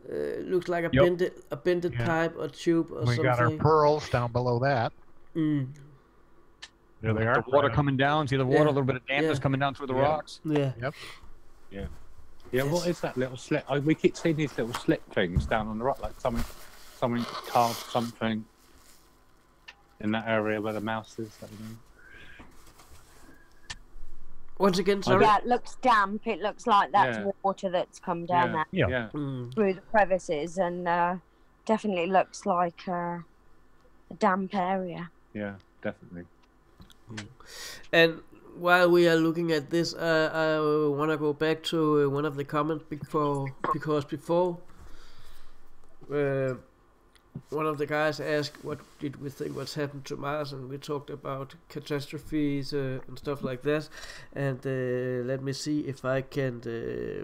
Looks like a bended pipe or tube or something. We got our pearls down below that. There they are. The water coming down. See the water, a little bit of dampness coming down through the rocks. Yeah. Yep. Yeah. Yeah. What is that little slip? We keep seeing these little slip things down on the rock, like someone carved something in that area where the mouse is. Once again, sorry. Yeah, it looks damp. It looks like that's water that's come down there through the crevices, and definitely looks like a damp area. Yeah, definitely. And while we are looking at this, I want to go back to one of the comments because before one of the guys asked what did we think what's happened to Mars, and we talked about catastrophes and stuff like that. And let me see if I can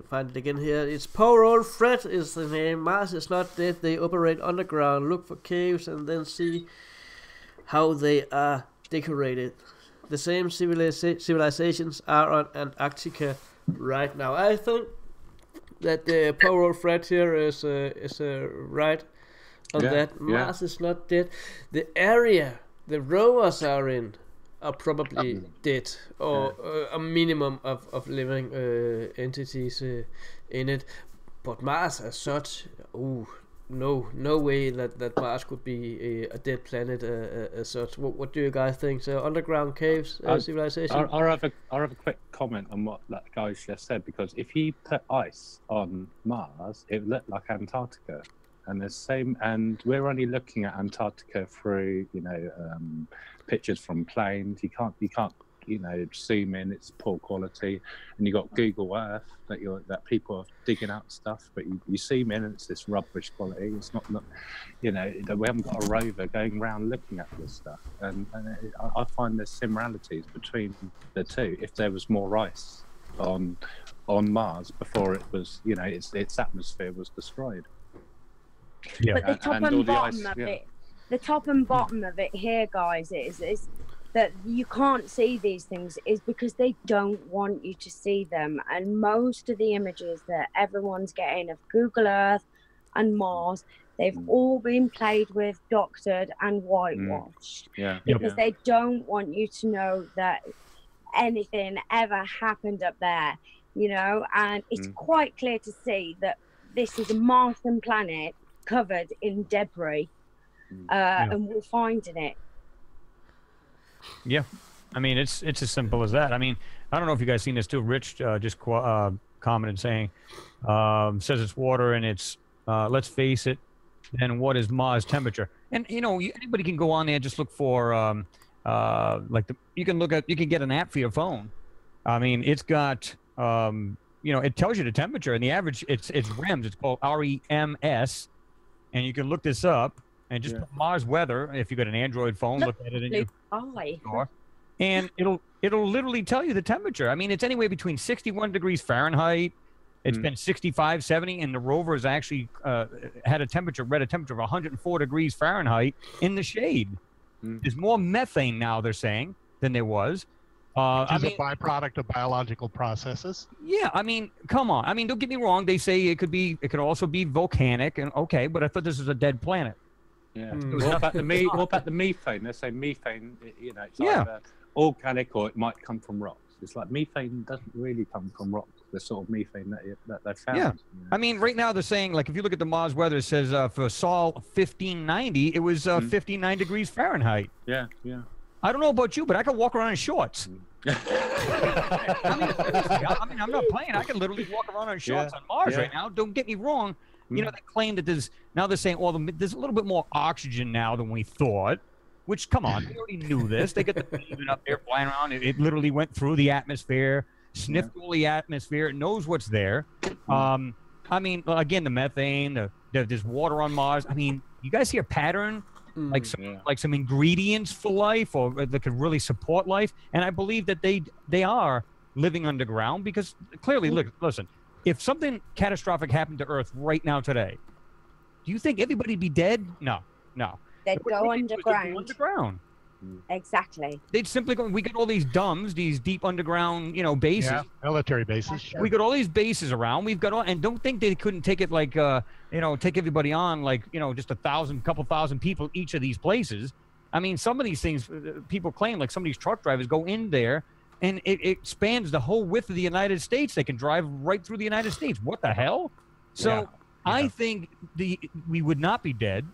find it again here. It's poor old Fred is the name. Mars is not dead. They operate underground, look for caves, and then see how they are decorated. The same civilizations are on Antarctica right now. I think that poor old Fred here is right on that. Mars is not dead. The area the rovers are in are probably dead, or a minimum of living entities in it. But Mars as such, no way that Mars could be a dead planet as such. What do you guys think? So underground caves, civilization? I'll have a quick comment on what that guy just said, because if you put ice on Mars, it would look like Antarctica. And we're only looking at Antarctica through pictures from planes. You can't zoom in. It's poor quality, and you got Google Earth that people are digging out stuff, but you zoom in and it's this rubbish quality. It's not we haven't got a rover going around looking at this stuff, and I find there's similarities between the two. If there was more ice on Mars before it was its atmosphere was destroyed. Yeah. But the top and bottom of it, the top and bottom of it here, guys, is that you can't see these things is because they don't want you to see them. And most of the images that everyone's getting of Google Earth and Mars, they've all been played with, doctored and whitewashed. Because they don't want you to know that anything ever happened up there, and it's quite clear to see that this is a Martian planet covered in debris, and we're finding it. Yeah. I mean, it's as simple as that. I mean, I don't know if you guys seen this too. Rich just commented saying, says it's water and it's, let's face it, then what is Mars temperature? And, you know, anybody can go on there and just look for, you can get an app for your phone. I mean, it's got, you know, it tells you the temperature, and the average, it's REMS. It's called REMS, and you can look this up and just put Mars weather. If you got an Android phone, look at it in your store, and it'll literally tell you the temperature. I mean, it's anywhere between 61 degrees Fahrenheit. It's been 65, 70, and the rover has actually read a temperature of 104 degrees Fahrenheit in the shade. There's more methane now, they're saying, than there was. Which is a byproduct of biological processes. Yeah, I mean, come on. I mean, don't get me wrong. They say it could also be volcanic, and okay, but I thought this was a dead planet. Yeah. What about the methane? They say methane, you know, it's either organic or it might come from rocks. It's like methane doesn't really come from rocks. The sort of methane that they found. Yeah. You know? I mean, right now they're saying, like, if you look at the Mars weather, it says for SOL 1590, it was 59 degrees Fahrenheit. Yeah, yeah. I don't know about you, but I could walk around in shorts. I mean, seriously, I'm not playing. I can literally walk around in shorts on Mars right now. Don't get me wrong. You know, they claim that they're saying, there's a little bit more oxygen now than we thought, which, come on, they already knew this. They got the thing up there flying around. It literally went through the atmosphere, sniffed all the atmosphere. It knows what's there. I mean, again, the methane, there's water on Mars. I mean, you guys see a pattern? Like some ingredients for life, or that could really support life. And I believe that they are living underground, because clearly, listen, if something catastrophic happened to Earth right now today, do you think everybody'd be dead? No. They'd go underground. Exactly. They'd simply go. We got all these DUMBs, these deep underground, you know, bases. Yeah, military bases. Sure. We got all these bases around. We've got all, and don't think they couldn't take it like, you know, take everybody on like, you know, just couple thousand people each of these places. I mean, some of these things people claim, like some of these truck drivers go in there, and it spans the whole width of the United States. They can drive right through the United States. What the hell? So I think we would not be dead.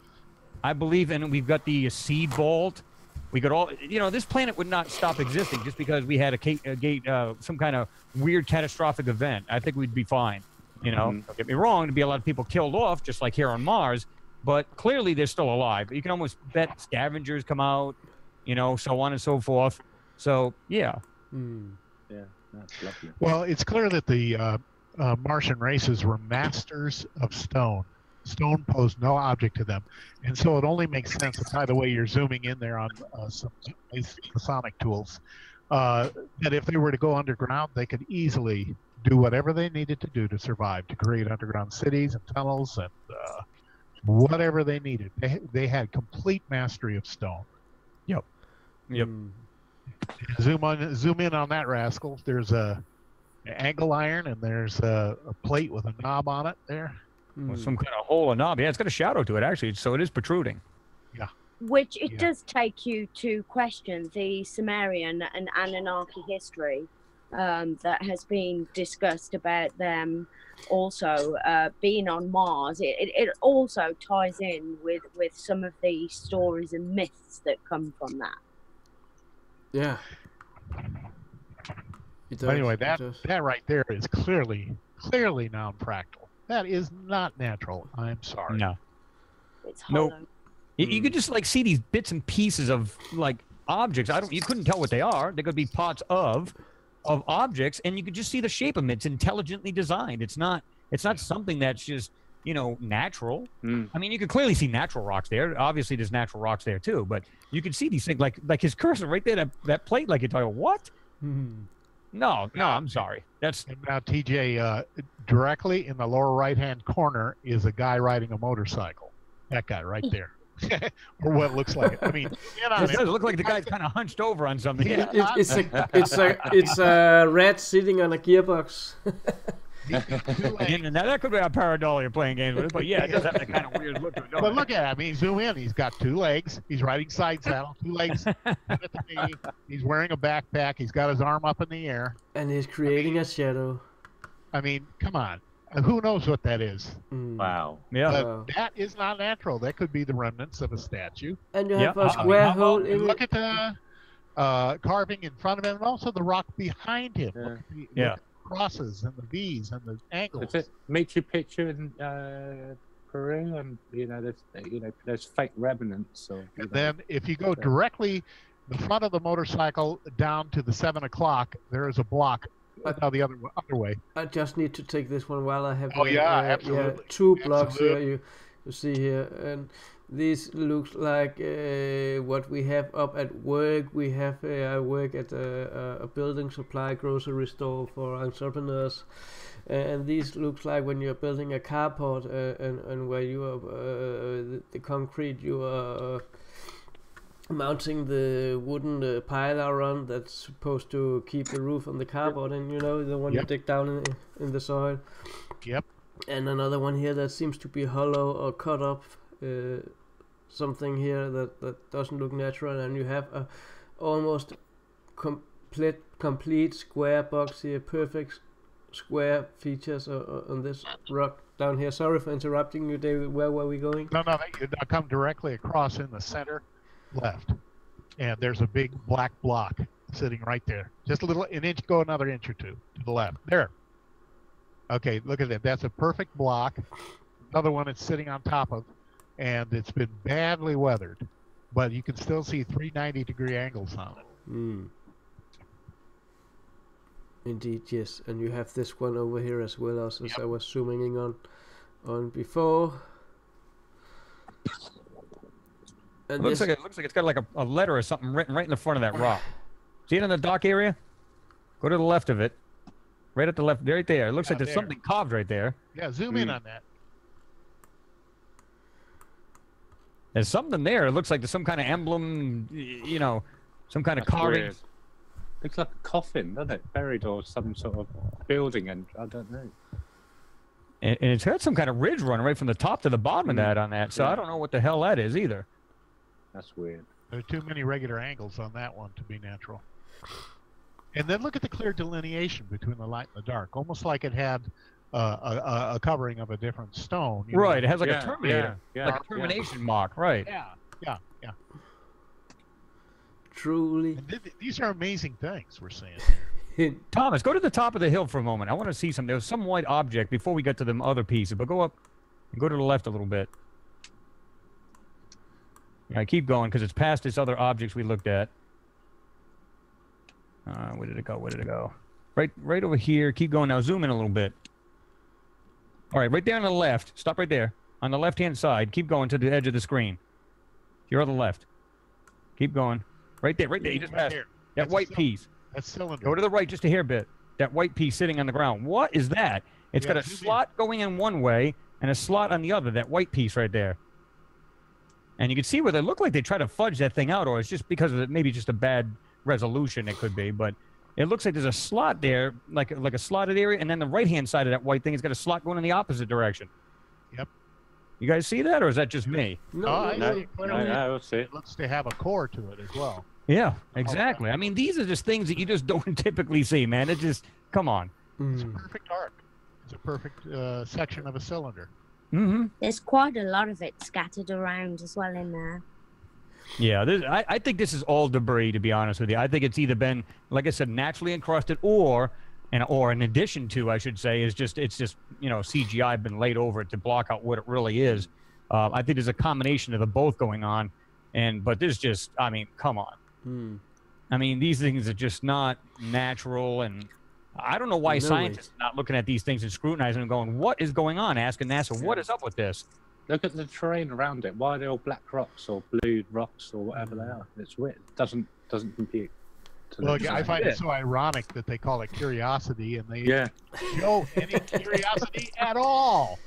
I believe, and we've got the seed vault. We could all, you know, this planet would not stop existing just because we had some kind of weird catastrophic event. I think we'd be fine. You know, don't get me wrong, there'd be a lot of people killed off, just like here on Mars, but clearly they're still alive. You can almost bet scavengers come out, you know, so on and so forth. So, yeah. Yeah, that's lovely. Well, it's clear that the Martian races were masters of stone. Stone posed no object to them, and so it only makes sense. And by the way, you're zooming in there on some Masonic tools. That if they were to go underground, they could easily do whatever they needed to do to survive, to create underground cities and tunnels and whatever they needed. They had complete mastery of stone. Yep. Zoom in on that rascal. There's an angle iron, and there's a plate with a knob on it there. Or some kind of hole or knob. Yeah, it's got a shadow to it, actually, so it is protruding. Yeah. Which it does take you to question the Sumerian and Anunnaki history that has been discussed about them also being on Mars. It also ties in with some of the stories and myths that come from that. Yeah. Anyway, that right there is clearly non-fractal. That is not natural. I'm sorry. No. It's hollow. Nope. You could just like see these bits and pieces of like objects. You couldn't tell what they are. They could be parts of objects, and you could just see the shape of them. It's intelligently designed. It's not something that's just, you know, natural. I mean, you could clearly see natural rocks there. Obviously, there's natural rocks there too, but you can see these things like his cursor right there, that plate, like you're talking, what? No, I'm sorry. That's now, TJ, directly in the lower right-hand corner is a guy riding a motorcycle. That guy right there. Or what looks like it. I mean, it does look like the guy's kind of hunched over on something. It's a rat sitting on a gearbox. And that could be a pareidolia playing games with it, but yeah, it does have that kind of weird look to it. But look at it. I mean, zoom in. He's got 2 legs. He's riding side saddle, 2 legs at the knee. He's wearing a backpack. He's got his arm up in the air. And he's creating a shadow. I mean, come on. Who knows what that is? Wow. Yeah. But that is not natural. That could be the remnants of a statue. And you have a square hole in look at the carving in front of him, and also the rock behind him. Yeah. Look at the crosses and the V's and the angles. Is it Machu Picchu in Peru? And there's fake remnants. Or, And then if you go directly the front of the motorcycle down to the 7 o'clock, there is a block. Now the other way. I just need to take this one while I have. Absolutely. 2 blocks Absolutely. here. You see here, and this looks like what we have up at work. We have I work at a building supply grocery store for entrepreneurs, and these looks like when you're building a carport and where you are the concrete you are mounting the wooden pilar on that's supposed to keep the roof on the carport, and the one you dig down in the soil. Yep. And another one here that seems to be hollow or cut up. Something here that doesn't look natural, and you have a almost complete square box here, perfect square features on this rock down here. Sorry for interrupting you, David. Where were we going? No, you come directly across in the center left, and there's a big black block sitting right there. Just an inch, go another inch or two to the left. There. Okay, look at that. That's a perfect block. Another one it's sitting on top of, and it's been badly weathered, but you can still see 390-degree angles on it. Indeed, yes. And you have this one over here as well, as I was zooming in on before. And It looks like it's got like a letter or something written right in the front of that rock. See it in the dock area? Go to the left of it. Right at the left, right there. It looks like there's something carved right there. Yeah, zoom in on that. There's something there. It looks like there's some kind of emblem, some kind of carving. Weird. Looks like a coffin, doesn't it? Buried or some sort of building, and I don't know. And it's got some kind of ridge run right from the top to the bottom of that on that. So I don't know what the hell that is either. That's weird. There are too many regular angles on that one to be natural. And then look at the clear delineation between the light and the dark, almost like it had a covering of a different stone. Right, it has like a Terminator, like a termination mark, right? Yeah. Truly. And these are amazing things we're seeing here. Thomas, go to the top of the hill for a moment. I want to see something. There was some white object before we get to the other pieces, but go up and go to the left a little bit. All right, keep going because it's past this other objects we looked at. Where did it go? Right over here. Keep going now. Zoom in a little bit. All right, right there on the left. Stop right there. On the left-hand side. Keep going to the edge of the screen. Your other left. Keep going. Right there. You just passed that white piece. That cylinder. Go to the right just a hair bit. That white piece sitting on the ground. What is that? It's got a slot going in one way and a slot on the other. That white piece right there. And you can see where they look like they try to fudge that thing out, or it's just because of maybe just a bad resolution. It could be, but it looks like there's a slot there, like a slotted area, and then the right-hand side of that white thing has got a slot going in the opposite direction. Yep. You guys see that, or is that just me? No, I see it. It looks to have a core to it as well. Yeah, exactly. I mean, these are just things that you just don't typically see, man. It just, come on. It's a perfect arc. It's a perfect section of a cylinder. Mm-hmm. There's quite a lot of it scattered around as well in there. Yeah, I think this is all debris, to be honest with you. I think it's either been, like I said, naturally encrusted, or in addition to, I should say, it's just CGI been laid over it to block out what it really is. I think there's a combination of the both going on, but there's just, I mean, come on. I mean, these things are just not natural, and I don't know why scientists are not looking at these things and scrutinizing and going, what is going on? Asking NASA, what is up with this? Look at the terrain around it. Why are they all black rocks or blue rocks or whatever they are? It's weird. It doesn't compute. Look, I find it so ironic that they call it curiosity and they show any curiosity at all.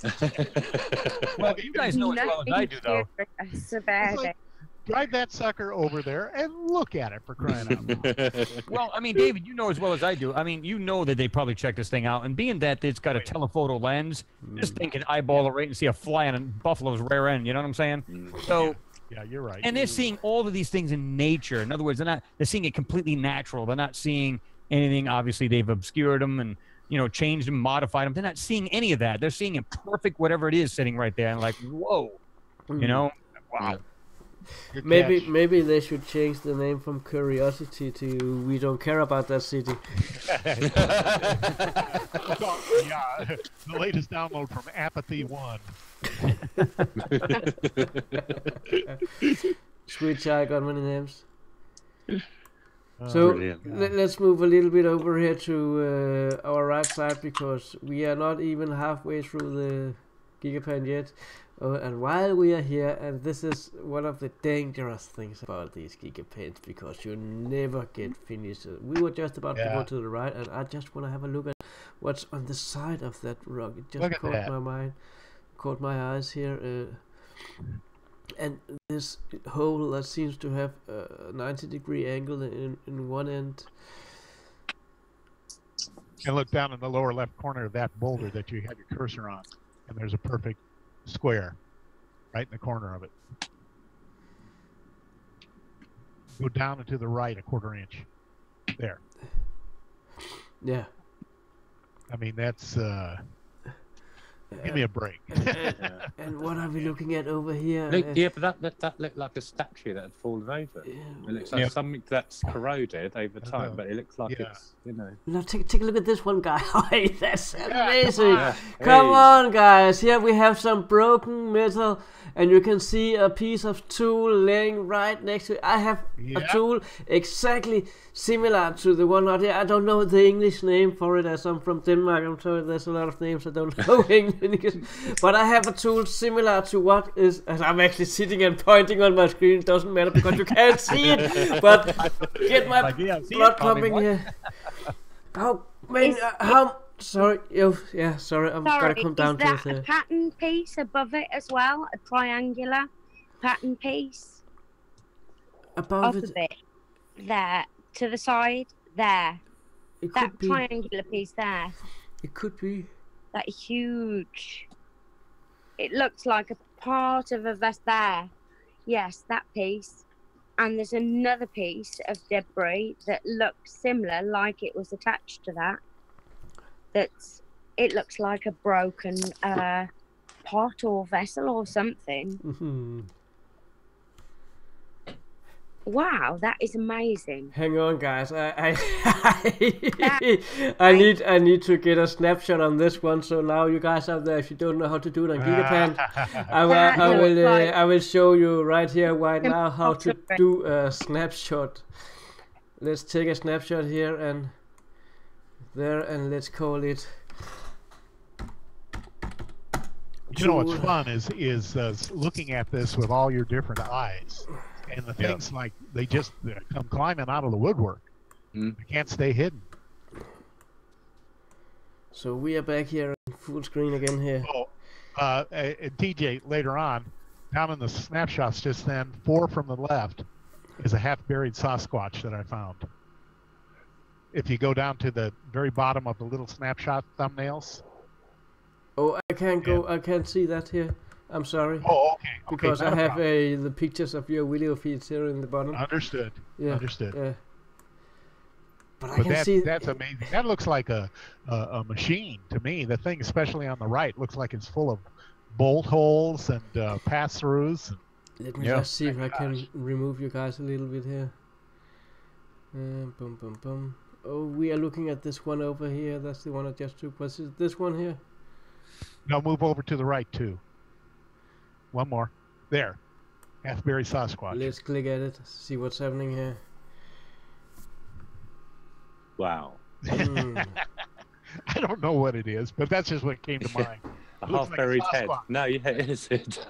Well, you guys know as well as I do, though. That's about it. Drive that sucker over there and look at it, for crying out loud. Well, I mean, David, you know as well as I do. I mean, you know that they probably checked this thing out. And being that it's got a telephoto lens, this thing can eyeball it right and see a fly on a buffalo's rear end. You know what I'm saying? So, yeah, you're right. And they're seeing all of these things in nature. In other words, they're seeing it completely natural. They're not seeing anything. Obviously, they've obscured them and, changed them, modified them. They're not seeing any of that. They're seeing it perfect, whatever it is sitting right there. And like, whoa, wow. Good Maybe catch. maybe they should change the name from Curiosity to We Don't Care About That City. Well, yeah, the latest download from Apathy 1. Sweet child got many names. So Brilliant. let's move a little bit over here to our right side, because we are not even halfway through the Gigapan yet. And while we are here, and this is one of the dangerous things about these Gigapans, because you never get finished. We were just about to go to the right, and I just want to have a look at what's on the side of that rock. It just caught my mind, caught my eyes here. And this hole that seems to have a 90-degree angle in one end. And look down in the lower left corner of that boulder that you had your cursor on, and there's a perfect square right in the corner of it. Go down and to the right a quarter inch. There. Yeah. I mean, that's give me a break. And what are we looking at over here? But that looked like a statue that had fallen over. Yeah. It looks like something that's corroded over time, but it looks like it's, Now take a look at this one, guy. That's amazing. Yeah. Come on, guys. Here we have some broken metal, and you can see a piece of tool laying right next to it. I have a tool exactly similar to the one out here. I don't know the English name for it, as I'm from Denmark. I'm sorry, there's a lot of names I don't know English. But I have a tool similar to what is, and I'm actually sitting and pointing on my screen. It doesn't matter because you can't see it. But get my blood pumping here. Oh man, how? Sorry, sorry. I'm gotta come down to it. Is that a pattern piece above it as well? A triangular pattern piece above it there to the side there. It that could be. Triangular piece there. It could be. That huge. It looks like a part of a vest there. Yes, that piece. And there's another piece of debris that looks similar, like it was attached to that. It looks like a broken pot or vessel or something. Mm-hmm. Wow, that is amazing. Hang on, guys. I need to get a snapshot on this one. So now, you guys out there, if you don't know how to do it on Gigapan, I will show you right here, right now, how to do a snapshot. Let's take a snapshot here and there, and let's call it. You know what's fun is looking at this with all your different eyes. And the things like they just come climbing out of the woodwork. They can't stay hidden. So we are back here on full screen again here. Oh, TJ, later on, down in the snapshots just then, 4 from the left is a half-buried Sasquatch that I found. If you go down to the very bottom of the little snapshot thumbnails. Oh, I can't go. I can't see that here. I'm sorry. Oh, okay. Because I have the pictures of your video feeds here in the bottom. Understood. Yeah. Understood. Yeah. But I can see that's amazing. That looks like a machine to me. The thing, especially on the right, looks like it's full of bolt holes and pass-throughs. Let me just see if I can remove you guys a little bit here. Boom, boom, boom. Oh, we are looking at this one over here. That's the one I just took. Was it this one here? No, move over to the right too. One more. There. Half-buried Sasquatch. Let's click at it. See what's happening here. Wow. I don't know what it is, but that's just what came to mind. A half-buried head. No, yeah, it is it.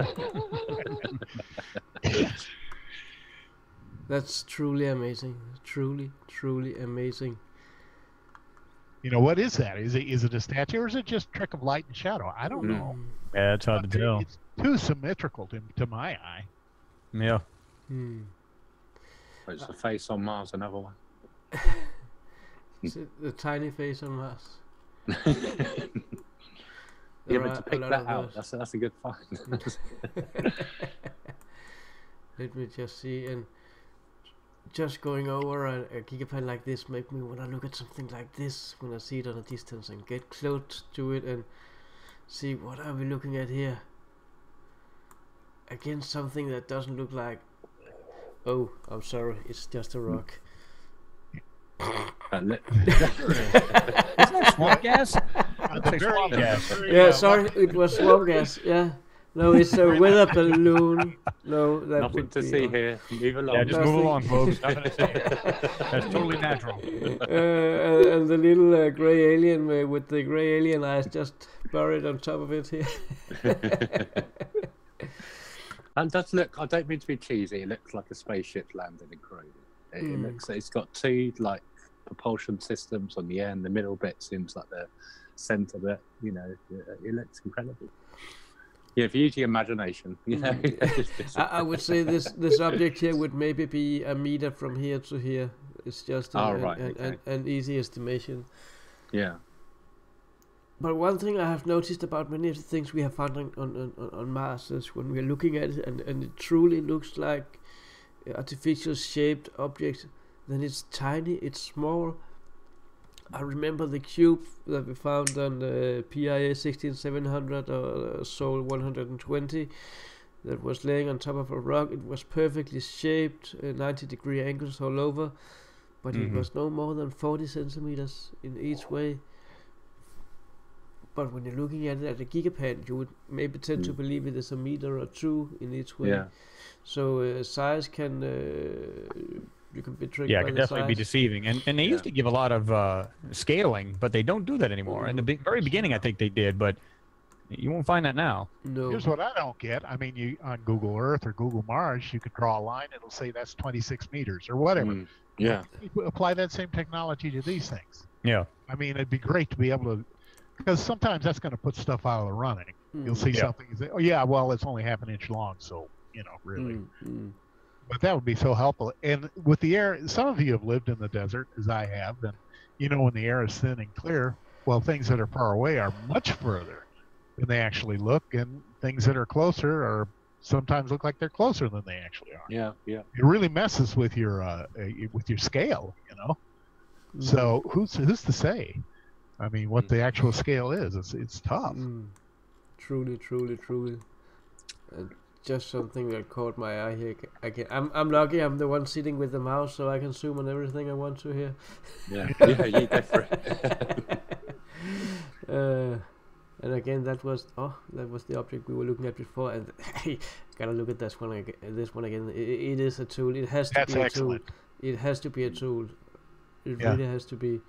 That's truly amazing. Truly, truly amazing. You know, what is that? Is it a statue, or is it just a trick of light and shadow? I don't know. Yeah, it's hard to tell. It's too symmetrical to my eye. Yeah. It's the face on Mars, another one. Is it the tiny face on Mars? Yeah, but to pick that out, that's a good find. Let me just see, and just going over a Gigapan like this make me want to look at something like this when I see it on a distance and get close to it and see what are we looking at here. Again, something that doesn't look like Oh, I'm sorry. It's just a rock. Isn't that swamp gas? Looks like swamp gas. Yeah, sorry, it was swamp gas. Yeah. No, it's a weather balloon. No, that Nothing would to be see on. here. Move along. Yeah, just move Nothing. along, folks. Nothing to see. That's totally natural. And the little grey alien with the grey alien eyes just buried on top of it here. And does look. I don't mean to be cheesy. It looks like a spaceship landing in Croydon. It looks. It's got two like propulsion systems on the end. The middle bit seems like the centre bit. You know, it looks incredible. Yeah, if you use your imagination, you know. I would say this object here would maybe be a meter from here to here. It's just an easy estimation. Yeah. But one thing I have noticed about many of the things we have found on Mars is when we're looking at it, and it truly looks like artificial shaped objects, then it's tiny, it's small. I remember the cube that we found on the PIA 16700 or SOL 120 that was laying on top of a rock. It was perfectly shaped, 90-degree angles all over, but it was no more than 40 centimeters in each way. But when you're looking at it at a gigapan, you would maybe tend to believe it is a meter or two in each way. Yeah. So size can you can be tricked. Yeah, by it can the definitely be size. deceiving. And they used to give a lot of scaling, but they don't do that anymore. In the very beginning, I think they did, but you won't find that now. No. Here's what I don't get. I mean, you on Google Earth or Google Mars, you could draw a line. It'll say that's 26 meters or whatever. Yeah. You apply that same technology to these things. Yeah. I mean, it'd be great to be able to, because sometimes that's going to put stuff out of the running. You'll see something and say, oh, yeah, well, it's only half an inch long. So, you know, really. But that would be so helpful. And with the air, some of you have lived in the desert, as I have. And, you know, when the air is thin and clear, well, things that are far away are much further than they actually look. And things that are closer are sometimes look like they're closer than they actually are. Yeah, yeah. It really messes with your scale, you know. So who's to say? I mean, what the actual scale is? It's tough. Truly. And just something that caught my eye here. I'm lucky. I'm the one sitting with the mouse, so I can zoom on everything I want to here. Yeah, you go for it. And again, that was the object we were looking at before. And hey, gotta look at this one again. It is a tool. It has to be a tool. It has to be a tool. It really has to be.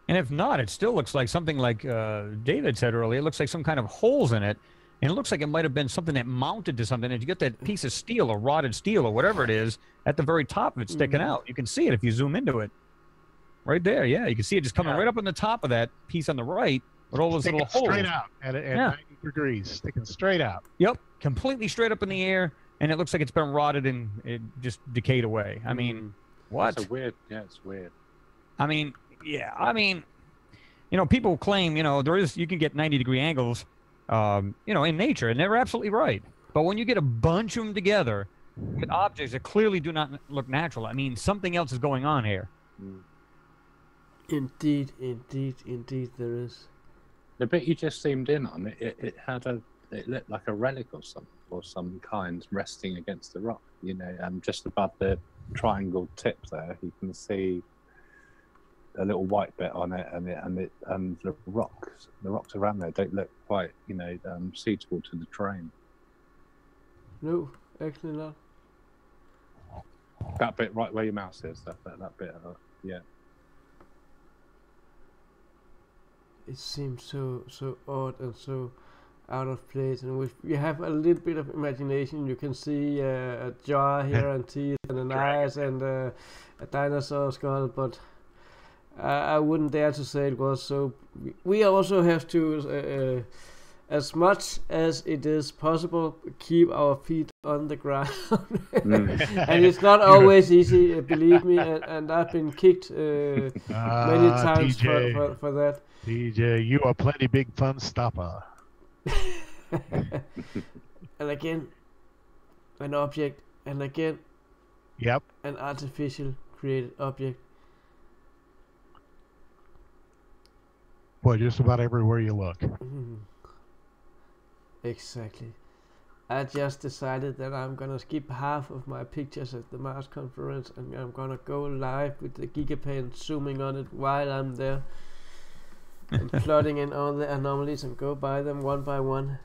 And if not, it still looks like something like David said earlier. It looks like some kind of holes in it. And it looks like it might have been something that mounted to something. And you get that piece of steel or rotted steel or whatever it is at the very top of it sticking out. You can see it if you zoom into it. Right there, yeah. You can see it just coming right up on the top of that piece on the right with all those little holes. Straight out at 90 degrees, sticking straight out. Yep, completely straight up in the air. And it looks like it's been rotted and it just decayed away. I mean, what? It's weird. I mean, you know, people claim, you know, you can get 90-degree angles, you know, in nature, and they're absolutely right. But when you get a bunch of them together with objects that clearly do not look natural, I mean, something else is going on here. Indeed, there is. The bit you just zoomed in on, it looked like a relic or some kind resting against the rock. You know, just above the triangle tip there, you can see a little white bit on it, and the rocks around there don't look quite, you know, suitable to the terrain. No, actually not. That bit right where your mouse is, that bit, yeah. It seems so odd and so out of place, and if you have a little bit of imagination, you can see a jaw here and teeth and an eyes and a dinosaur skull, but I wouldn't dare to say it was. So we also have to, as much as it is possible, keep our feet on the ground. And it's not always easy, believe me, and I've been kicked many times TJ. for that. DJ, you are plenty big fun stopper. And again, an object, and again, an artificial created object. Boy, just about everywhere you look. Exactly. I just decided that I'm gonna skip half of my pictures at the Mars conference, and I'm gonna go live with the Gigapan, zooming on it while I'm there, and plotting in all the anomalies and go by them one by one.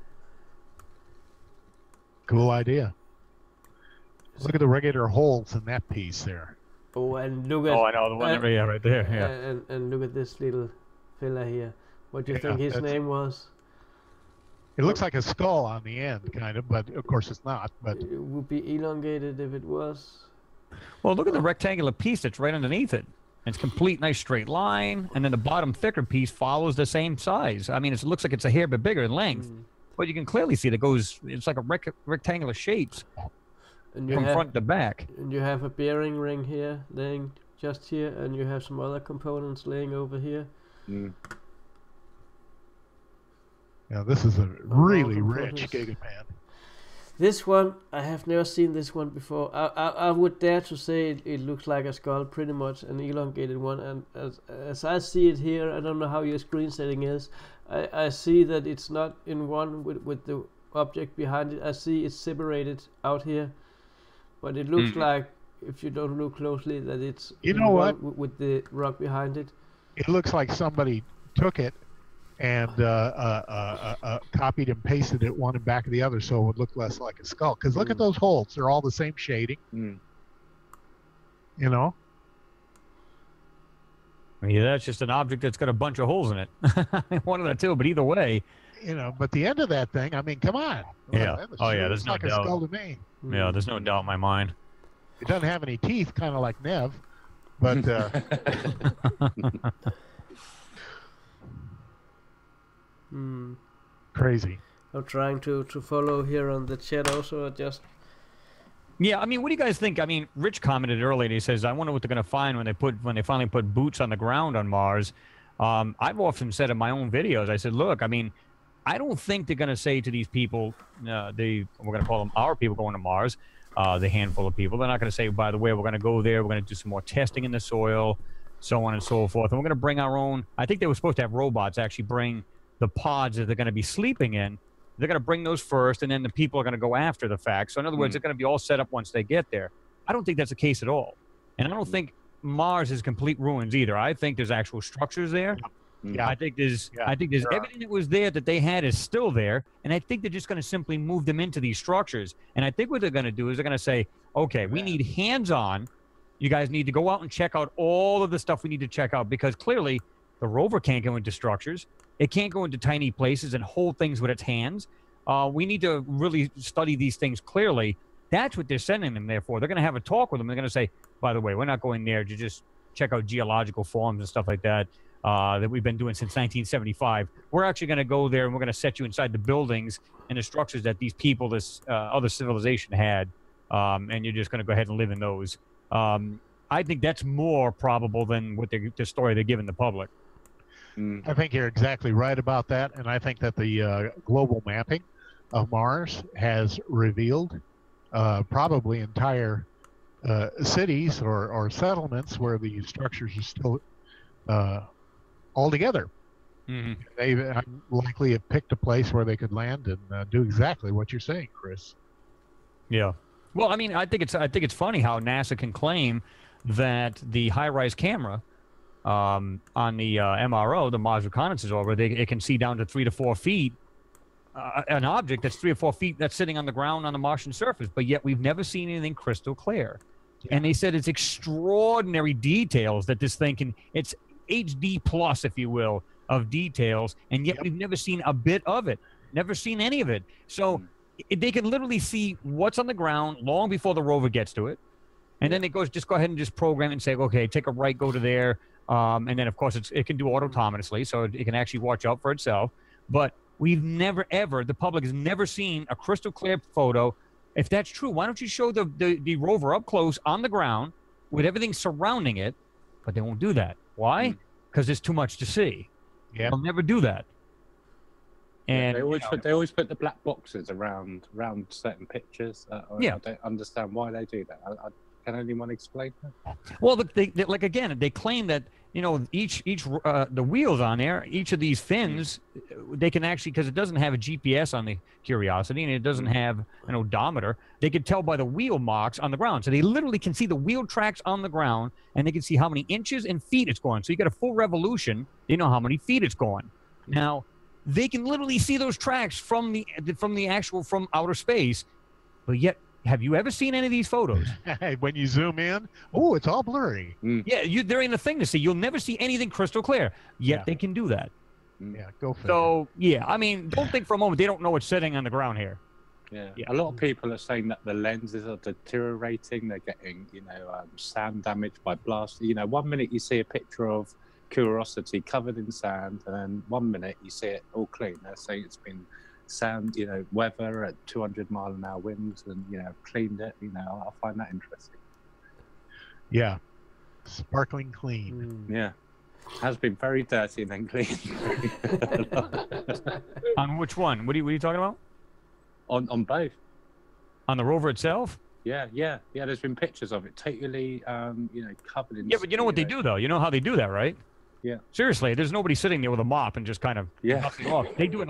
Cool idea. Look at the regular holes in that piece there. Oh, and look at. Oh, I know the one right there. Yeah. And look at this little fella here. What do you think his name was? It looks like a skull on the end, kind of, but of course it's not. But it would be elongated if it was. Well, look at the rectangular piece that's right underneath it. It's complete, nice straight line, and then the bottom thicker piece follows the same size. I mean, it looks like it's a hair bit bigger in length, but you can clearly see that goes. It's like a rectangular shapes and from front to back. And you have a bearing ring here, laying just here, and you have some other components laying over here. Yeah, this is a really rich Gigapan. This one, I have never seen this one before. I would dare to say it looks like a skull, pretty much an elongated one. And as I see it here, I don't know how your screen setting is. I see that it's not in one with the object behind it. I see it's separated out here, but it looks like, if you don't look closely, that it's with the rock behind it. It looks like somebody took it and copied and pasted it one in back of the other so it would look less like a skull. Because look at those holes. They're all the same shading. You know? Yeah, that's just an object that's got a bunch of holes in it. One of the two, but either way. You know, but the end of that thing, I mean, come on. Yeah. There's no like doubt. A skull to me. Yeah, there's no doubt in my mind. It doesn't have any teeth, kind of like Nev, but... Crazy. I'm trying to follow here on the chat also. Yeah, I mean, what do you guys think? I mean, Rich commented earlier, and he says, "I wonder what they're going to find when they finally put boots on the ground on Mars." I've often said in my own videos, I said, "Look, I mean, I don't think they're going to say to these people, we're going to call them our people going to Mars, the handful of people. They're not going to say, by the way, we're going to go there, we're going to do some more testing in the soil, so on and so forth, and we're going to bring our own." I think they were supposed to have robots actually bring the pods that they're going to be sleeping in. They're going to bring those first, and then the people are going to go after the fact. So in other words, they're going to be all set up once they get there. I don't think that's the case at all. And I don't think Mars is complete ruins either. I think there's actual structures there. Yeah. I think there's everything that was there that they had is still there. And I think they're just going to simply move them into these structures. And I think what they're going to do is they're going to say, okay, we need hands-on. You guys need to go out and check out all of the stuff we need to check out, because clearly the rover can't go into structures. It can't go into tiny places and hold things with its hands. We need to really study these things clearly. That's what they're sending them there for. They're going to have a talk with them. They're going to say, by the way, we're not going there to just check out geological forms and stuff like that that we've been doing since 1975. We're actually going to go there, and we're going to set you inside the buildings and the structures that these people, this other civilization had, and you're just going to go ahead and live in those. I think that's more probable than what the story they're giving the public. I think you're exactly right about that, and I think that the global mapping of Mars has revealed probably entire cities or settlements where the structures are still all together. They likely have picked a place where they could land and do exactly what you're saying, Chris. Yeah. Well, I mean, I think it's funny how NASA can claim that the high-rise camera on the MRO, the Mars Reconnaissance Orbiter, it can see down to 3 to 4 feet an object that's 3 or 4 feet that's sitting on the ground on the Martian surface, but yet we've never seen anything crystal clear. Yeah. And they said it's extraordinary details that this thing can, it's HD plus, if you will, of details, and yet we've never seen a bit of it, never seen any of it. So they can literally see what's on the ground long before the rover gets to it. And then it goes, just go ahead and just program and say, okay, take a right, go to there. And then, of course, it can do autonomously, so it can actually watch out for itself. But we've never, ever, the public has never seen a crystal clear photo. If that's true, why don't you show the rover up close on the ground with everything surrounding it? But they won't do that. Why? Because there's too much to see. Yeah, they'll never do that. And they always put the black boxes around certain pictures. I don't understand why they do that. Can anyone explain that? Well, like again, they claim that you know, the wheels on there, each of these fins, they can actually, because it doesn't have a GPS on the Curiosity and it doesn't have an odometer, they can tell by the wheel marks on the ground. So they literally can see the wheel tracks on the ground, and they can see how many inches and feet it's going. So you got a full revolution, they know how many feet it's going. Now, they can literally see those tracks from outer space, but yet, have you ever seen any of these photos? When you zoom in, oh, it's all blurry. Yeah, there ain't a thing to see. You'll never see anything crystal clear. Yet they can do that. Yeah, go for it. So, yeah, I mean, don't think for a moment they don't know what's sitting on the ground here. Yeah. A lot of people are saying that the lenses are deteriorating. They're getting, you know, sand damage by blast. You know, 1 minute you see a picture of Curiosity covered in sand, and then 1 minute you see it all clean. They're saying it's been sand, you know, weather at 200-mile-an-hour winds, and, you know, cleaned it. You know, I find that interesting. Yeah, sparkling clean. Yeah, has been very dirty and then clean. On which one? What are you talking about? On both. On the rover itself? Yeah. There's been pictures of it totally, you know, covered in. Yeah, but you know what they do though. You know how they do that, right? Yeah. Seriously, there's nobody sitting there with a mop and just kind of dusting it off. They do an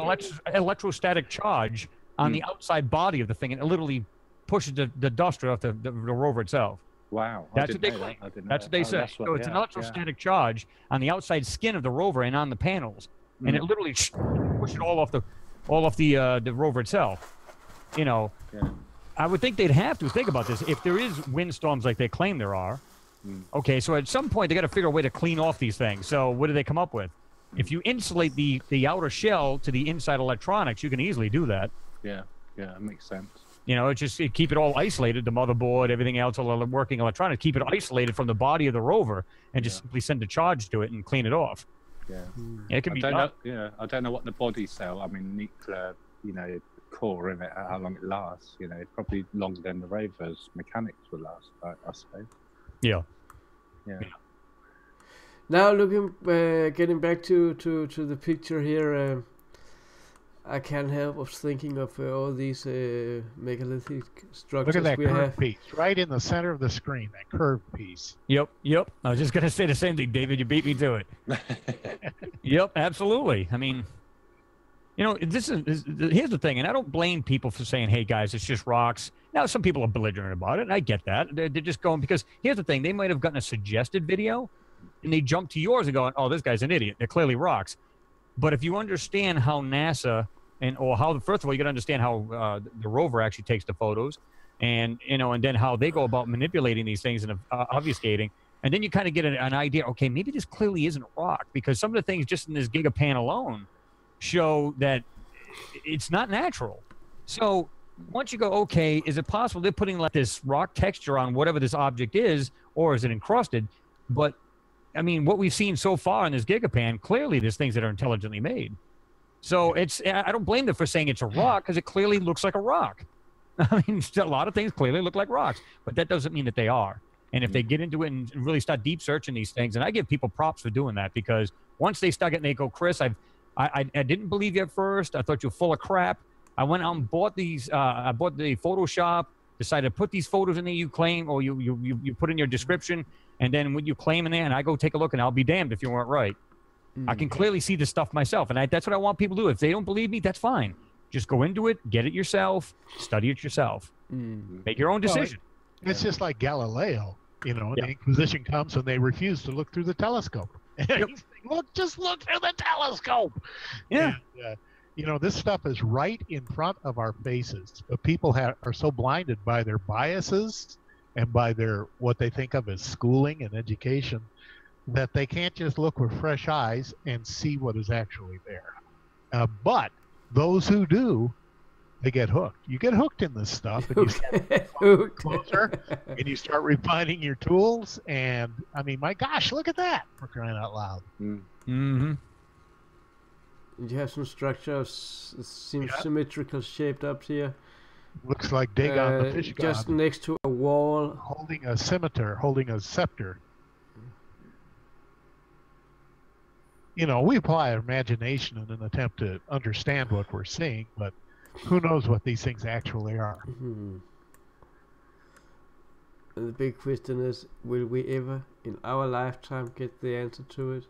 electrostatic charge on the outside body of the thing, and it literally pushes the dust off the rover itself. Wow. That's what they claim. That's what they say. So it's an electrostatic charge on the outside skin of the rover and on the panels, and it literally pushes it all off the rover itself. You know, I would think they'd have to think about this if there is windstorms like they claim there are. Okay, so at some point they got to figure a way to clean off these things. So what do they come up with? If you insulate the outer shell to the inside electronics, you can easily do that. Yeah, it makes sense. You know, keep it all isolated, the motherboard, everything else, all the working electronics, keep it isolated from the body of the rover, and just simply send a charge to it and clean it off. Yeah, it can be done. I don't know what the body cell. I mean, nuclear, you know, core in it, how long it lasts. You know, it's probably longer than the rover's mechanics will last, I suppose. Yeah. Now getting back to the picture here, I can't help but thinking of all these megalithic structures. Look at that we curved have. piece right in the center of the screen. That curved piece. Yep. I was just gonna say the same thing, David. You beat me to it. Yep, absolutely. I mean, you know, here's the thing, and I don't blame people for saying, "Hey, guys, it's just rocks." Now, some people are belligerent about it, and I get that. They're just going because here's the thing: they might have gotten a suggested video, and they jump to yours and go, "Oh, this guy's an idiot. They're clearly rocks." But if you understand how NASA first of all, you got to understand how the rover actually takes the photos, and you know, and then how they go about manipulating these things and obfuscating, and then you kind of get an idea. Okay, maybe this clearly isn't rock because some of the things just in this Gigapan alone show that it's not natural. So once you go, okay, is it possible they're putting like this rock texture on whatever this object is, or is it encrusted? But I mean, what we've seen so far in this Gigapan, clearly there's things that are intelligently made. So I don't blame them for saying it's a rock because it clearly looks like a rock. I mean, a lot of things clearly look like rocks, but that doesn't mean that they are. And if they get into it and really start deep searching these things, and I give people props for doing that because once they start getting, they go, Chris, I didn't believe you at first. I thought you were full of crap. I went out and bought these. I bought the Photoshop, decided to put these photos in there you claim, or you put in your description, and then when you claim in there, and I go take a look, and I'll be damned if you weren't right. I can clearly see this stuff myself, and that's what I want people to do. If they don't believe me, that's fine. Just go into it, get it yourself, study it yourself, make your own decision. Well, it's just like Galileo, you know. The Inquisition comes and they refuse to look through the telescope. Just look through the telescope. Yeah. And, you know, this stuff is right in front of our faces, but people are so blinded by their biases and by what they think of as schooling and education that they can't just look with fresh eyes and see what is actually there. But those who do, they get hooked. You get hooked in this stuff, and you start closer, and you start refining your tools. And I mean, my gosh, look at that! For crying out loud. You have some structure, seems symmetrical shaped up here. Looks like Dagon the fish god. Just next to a wall. Holding a scimitar, holding a scepter. You know, we apply our imagination in an attempt to understand what we're seeing, but who knows what these things actually are. And the big question is, will we ever in our lifetime get the answer to it?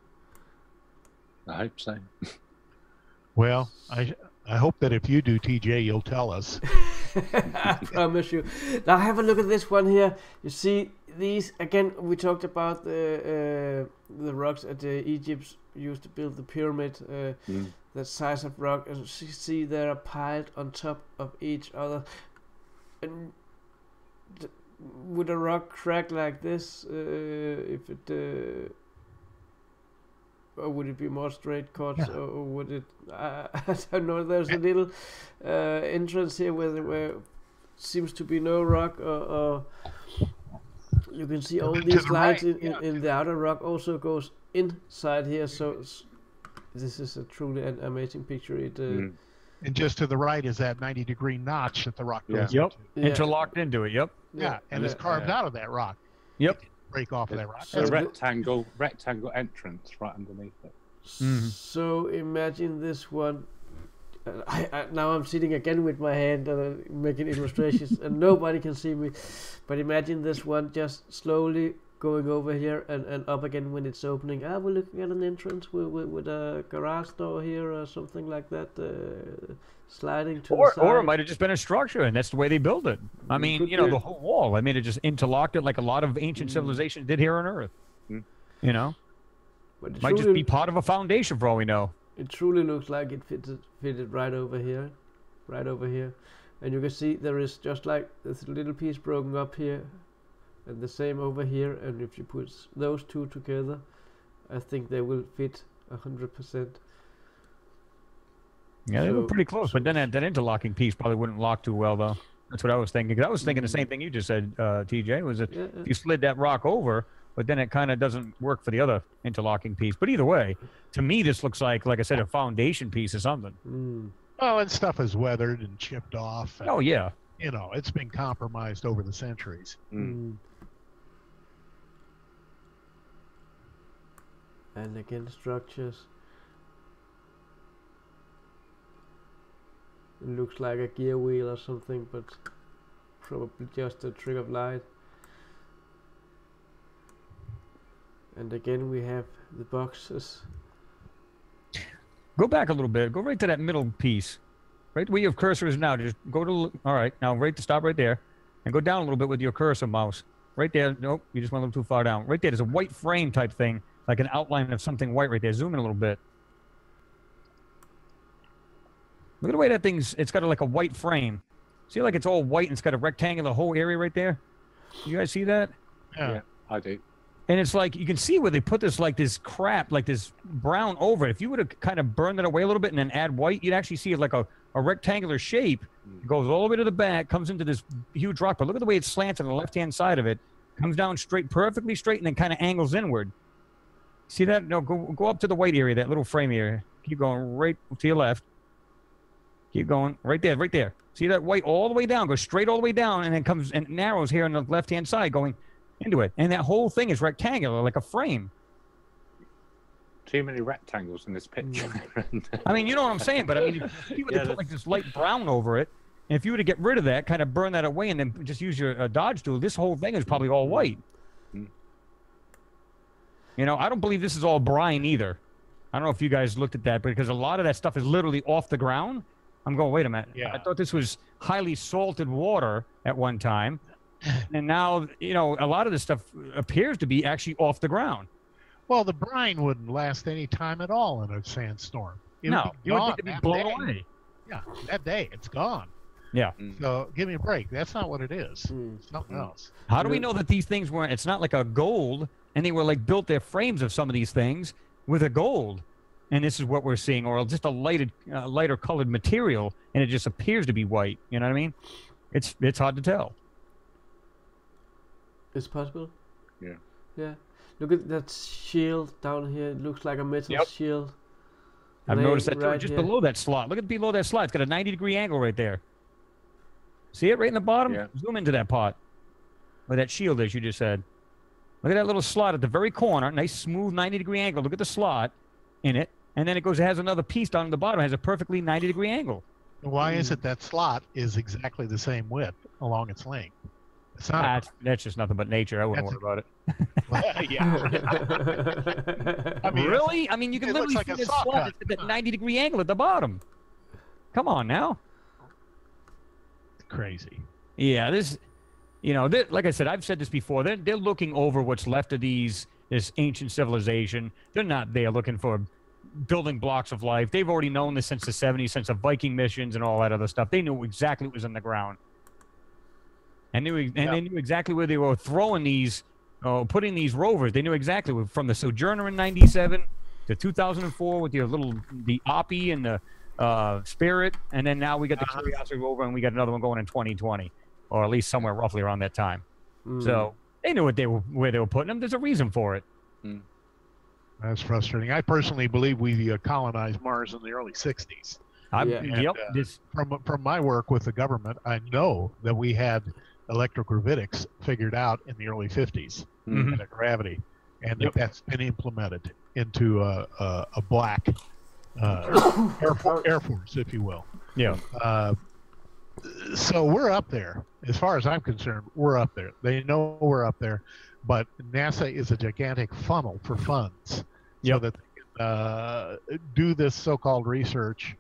I hope so. Well, I hope that if you do, TJ, you'll tell us. I promise you. Now have a look at this one here. You see these again. We talked about the rocks that Egypt used to build the pyramid. The size of rock, and you see they are piled on top of each other. And would a rock crack like this if it? Or would it be more straight cuts, or would it? I don't know. There's a little entrance here where seems to be no rock, or you can see all these lines in the outer rock also goes inside here. So this is a truly an amazing picture. And just to the right is that 90-degree notch that the rock goes Yep. into. Interlocked into it. Yep. Yeah, and it's carved out of that rock. Yep. Break off of that rock. A rectangle entrance right underneath it. So imagine this one. Now I'm sitting again with my hand and making illustrations, and nobody can see me. But imagine this one just slowly going over here and up again when it's opening. We're looking at an entrance with a garage door here or something like that, sliding to the side. Or it might have just been a structure, and that's the way they build it. I mean, the whole wall. I mean, it just interlocked it like a lot of ancient civilizations did here on Earth. You know, but it might just be part of a foundation for all we know. It truly looks like it fitted right over here, and you can see there is just like this little piece broken up here. And the same over here, and if you put those two together, I think they will fit 100%. Yeah, they were pretty close, but then that interlocking piece probably wouldn't lock too well, though. That's what I was thinking. 'Cause I was thinking the same thing you just said, TJ, was that if you slid that rock over, but then it kind of doesn't work for the other interlocking piece. But either way, to me, this looks like I said, a foundation piece or something. Well, and stuff is weathered and chipped off. And, oh, yeah. You know, it's been compromised over the centuries. And again, structures. It looks like a gear wheel or something, but probably just a trick of light. And again, we have the boxes. Go back a little bit. Go right to that middle piece. Right where your cursor is now. Just go to, all right, now stop right there. And go down a little bit with your cursor mouse. Right there. Nope, you just went a little too far down. Right there, there's a white frame type thing. Like an outline of something white right there. Zoom in a little bit. Look at the way that it's got like a white frame. See, like it's all white and it's got a rectangular whole area right there? You guys see that? Yeah, I do. And it's like, you can see where they put this, like this crap, like this brown over it. If you were to kind of burn that away a little bit and then add white, you'd actually see it like a rectangular shape. It goes all the way to the back, comes into this huge rock. But look at the way it slants on the left-hand side of it. Comes down straight, perfectly straight, and then kind of angles inward. See that? No, go up to the white area, that little frame area. Keep going right to your left. Keep going right there, right there. See that white all the way down, goes straight all the way down, and then comes and narrows here on the left-hand side going into it. And that whole thing is rectangular, like a frame. Too many rectangles in this picture. I mean, you know what I'm saying, but I mean, if you were to put like this light brown over it, and if you were to get rid of that, kind of burn that away, and then just use your dodge tool, this whole thing is probably all white. You know, I don't believe this is all brine either. I don't know if you guys looked at that, because a lot of that stuff is literally off the ground. I'm going, wait a minute. Yeah. I thought this was highly salted water at one time. And now, you know, a lot of this stuff appears to be actually off the ground. Well, the brine wouldn't last any time at all in a sandstorm. No, you would think it'd be blown away. Yeah, that day, it's gone. Yeah. So give me a break. That's not what it is. It's something else. How do we know that these things weren't, it's not like a gold, and they were like built their frames of some of these things with a gold, and this is what we're seeing, or just a lighter colored material, and it just appears to be white. You know what I mean? It's hard to tell. It's possible. Yeah. Yeah. Look at that shield down here. It looks like a metal shield. I've noticed that right just here. below that slot. Look at below that slot. It's got a 90-degree angle right there. See it right in the bottom? Yeah. Zoom into that pot. Where that shield is, you just said. Look at that little slot at the very corner. Nice, smooth 90-degree angle. Look at the slot in it. And then it has another piece down at the bottom. It has a perfectly 90-degree angle. Why is it that slot is exactly the same width along its length? It's not. That's just nothing but nature. I wouldn't worry about it. Yeah. I mean, Really? I mean, you can it looks literally like see a the saw slot cut. at that 90-degree angle at the bottom. Come on now. Crazy. Yeah, this, you know, like I said, I've said this before. They're looking over what's left of this ancient civilization. They're not there looking for building blocks of life. They've already known this since the 70s, since the Viking missions and all that other stuff. They knew exactly what was in the ground. And they knew exactly where they were throwing these, putting these rovers. They knew exactly from the Sojourner in 97 to 2004 with the Oppie and the Spirit, and then now we got the Curiosity rover, and we got another one going in 2020, or at least somewhere roughly around that time. So they knew where they were putting them. There's a reason for it. That's frustrating. I personally believe we colonized Mars in the early 60s. From my work with the government, I know that we had electrogravitics figured out in the early 50s and gravity, and that's been implemented into a black Air Force, if you will. Yeah. So we're up there. As far as I'm concerned, we're up there. They know we're up there, but NASA is a gigantic funnel for funds so that they can do this so-called research,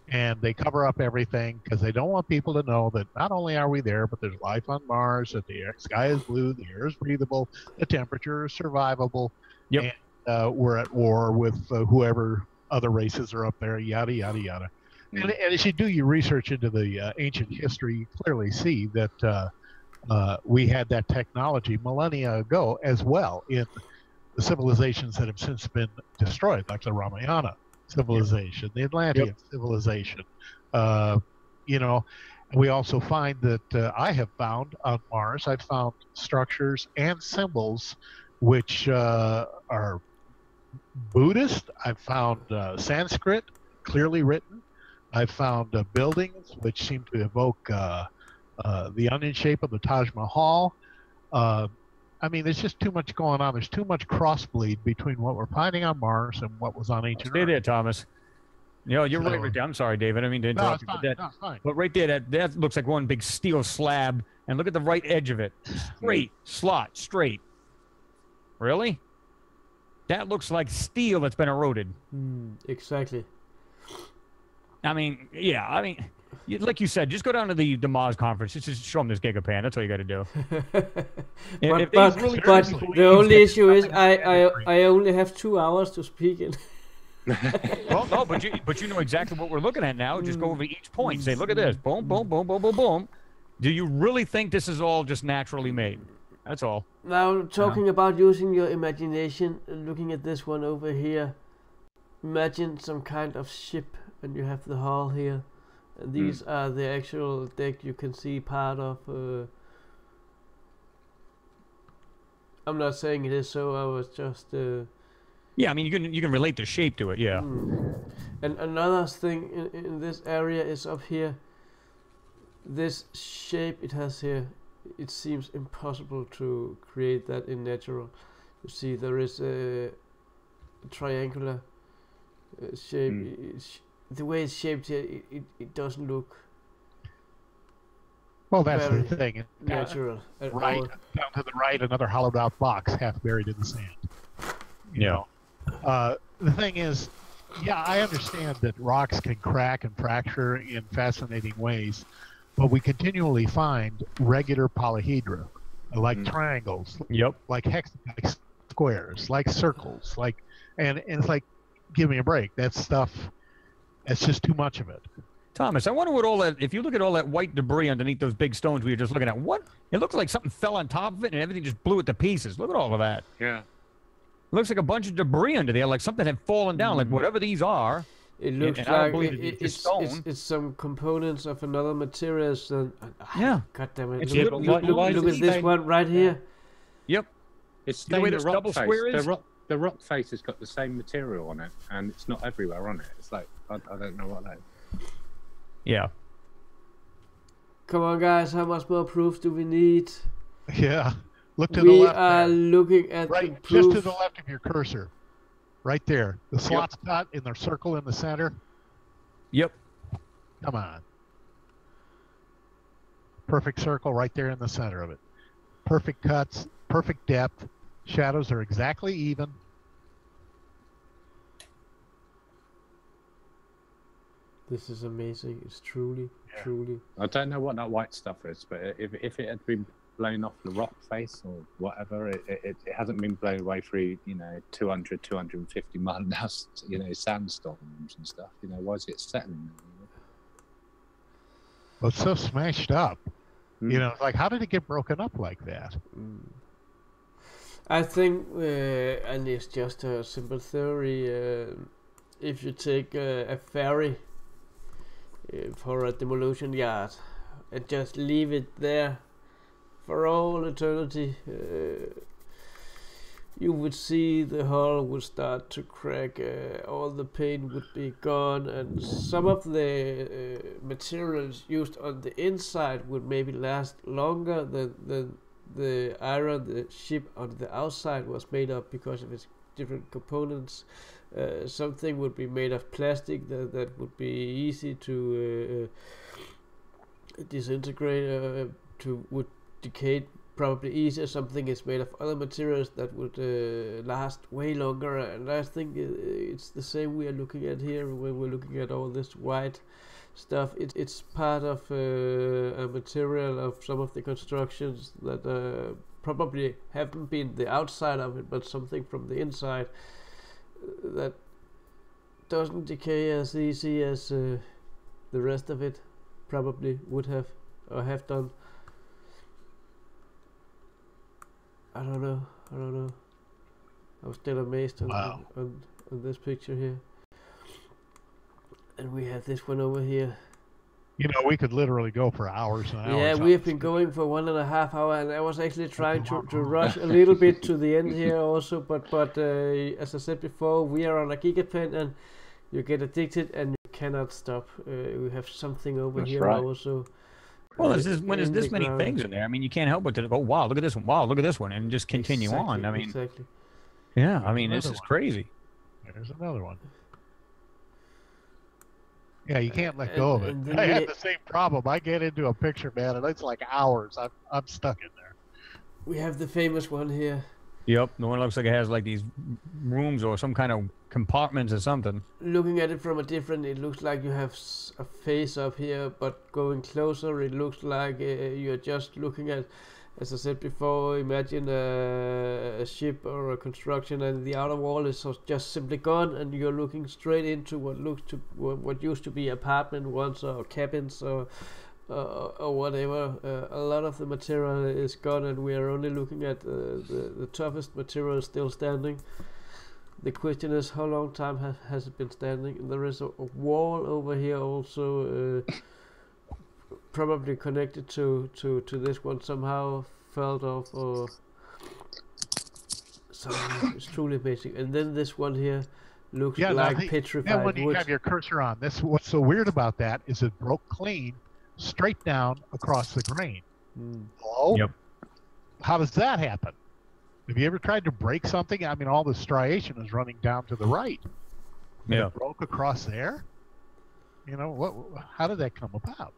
and they cover up everything because they don't want people to know that not only are we there, but there's life on Mars, that the sky is blue, the air is breathable, the temperature is survivable, and we're at war with whoever other races are up there, yada, yada, yada. And as you do your research into the ancient history, you clearly see that we had that technology millennia ago as well in the civilizations that have since been destroyed, like the Ramayana civilization, the Atlantean civilization. You know, and we also find that I have found on Mars, I've found structures and symbols which are Buddhist. I've found Sanskrit clearly written. I've found buildings which seem to evoke the onion shape of the Taj Mahal. I mean, there's just too much going on. There's too much crossbleed between what we're finding on Mars and what was on ancient Earth. Stay there, Thomas. You know, you're right there. I'm sorry, David. I mean to interrupt you. No, it's fine. But right there, that looks like one big steel slab. And look at the right edge of it. Straight, slot, straight. Really? That looks like steel that's been eroded. Exactly. I mean, yeah. I mean, like you said, just go down to the Mars conference. Just show them this Gigapan. That's all you got to do. But the only issue is I only have 2 hours to speak in. Well, no, but you know exactly what we're looking at now. Just go over each point. Say, look at this. Boom, boom, boom, boom, boom, boom. Do you really think this is all just naturally made? That's all. Now, talking about using your imagination, looking at this one over here, imagine some kind of ship, and you have the hull here. And these are the actual deck you can see part of. I'm not saying it is so. I was just. Yeah, I mean you can relate the shape to it. Yeah. And another thing in this area is up here. This shape it has here, it seems impossible to create that in natural. You see, there is a triangular shape. The way it's shaped here, it doesn't look. Well, that's the thing. Natural. Right down to the right, another hollowed out box half buried in the sand. You know. The thing is, yeah, I understand that rocks can crack and fracture in fascinating ways, but we continually find regular polyhedra, like triangles, like hexagons, squares, like circles, like, and it's like, give me a break. That stuff, that's just too much of it. Thomas, I wonder what all that, if you look at all that white debris underneath those big stones we were just looking at, what? It looks like something fell on top of it and everything just blew it to pieces. Look at all of that. Yeah. It looks like a bunch of debris under there, like something had fallen down, like whatever these are. It looks like it's some components of another materials. Yeah. God damn it. Look at this one right here. Yep. It's the way the this rock double face. square is? The rock face has got the same material on it, and it's not everywhere on it. It's like, I don't know what that is. Yeah. Come on, guys. How much more proof do we need? Yeah. Look to the left. We are looking at right, the proof. just to the left of your cursor. Right there. The slot's cut in the circle in the center. Yep. Come on. Perfect circle right there in the center of it. perfect cuts, perfect depth. Shadows are exactly even. This is amazing. It's truly. I don't know what that white stuff is, but if it had been blown off the rock face or whatever, it hasn't been blown away through 200, 250 mile an hour sandstorms and stuff. Why is it settling there? Well, it's so smashed up. It's like, how did it get broken up like that? I think, and it's just a simple theory, if you take a ferry for a demolition yard and just leave it there for all eternity, you would see the hull would start to crack, all the paint would be gone, and some of the materials used on the inside would maybe last longer than the iron the ship on the outside was made of, because of its different components. Something would be made of plastic that would be easy to disintegrate, would decay probably easier. Something is made of other materials that would last way longer, and I think it's the same we are looking at here when we're looking at all this white stuff. It's part of a material of some of the constructions that probably haven't been the outside of it, but something from the inside that doesn't decay as easy as the rest of it probably would have or have done. I don't know. I'm still amazed on this picture here. And we have this one over here. We could literally go for hours and hours. Yeah, we have been going for 1.5 hours, and I was actually trying to rush a little bit to the end here also, but as I said before, we are on a Gigapan, and you get addicted and you cannot stop. We have something over That's here right. also. Well, when there's this many things in there, I mean, you can't help but to go, wow, look at this one, wow, look at this one, and just continue on. I mean, yeah, I mean, this is crazy. There's another one. Yeah, you can't let go of it. I had the same problem. I get into a picture, man, and it's like hours. I'm stuck in there. We have the famous one here. Yep, the one looks like it has like these rooms or some kind of compartments or something. Looking at it from a different, it looks like you have a face up here, but going closer, it looks like you're just looking at, as I said before, imagine a ship or a construction, and the outer wall is just simply gone, and you're looking straight into what used to be apartment once, or cabins, or whatever. A lot of the material is gone, and we are only looking at the toughest material still standing. The question is, how long time has it been standing? And there is a wall over here also, probably connected to this one, somehow fell off or something. It's truly amazing. And then this one here looks like petrified when you wood. have your cursor on this, what's so weird about that is it broke clean straight down across the grain. Hello? Yep. How does that happen? Have you ever tried to break something? I mean, all the striation is running down to the right. Yeah. It broke across there. How did that come about?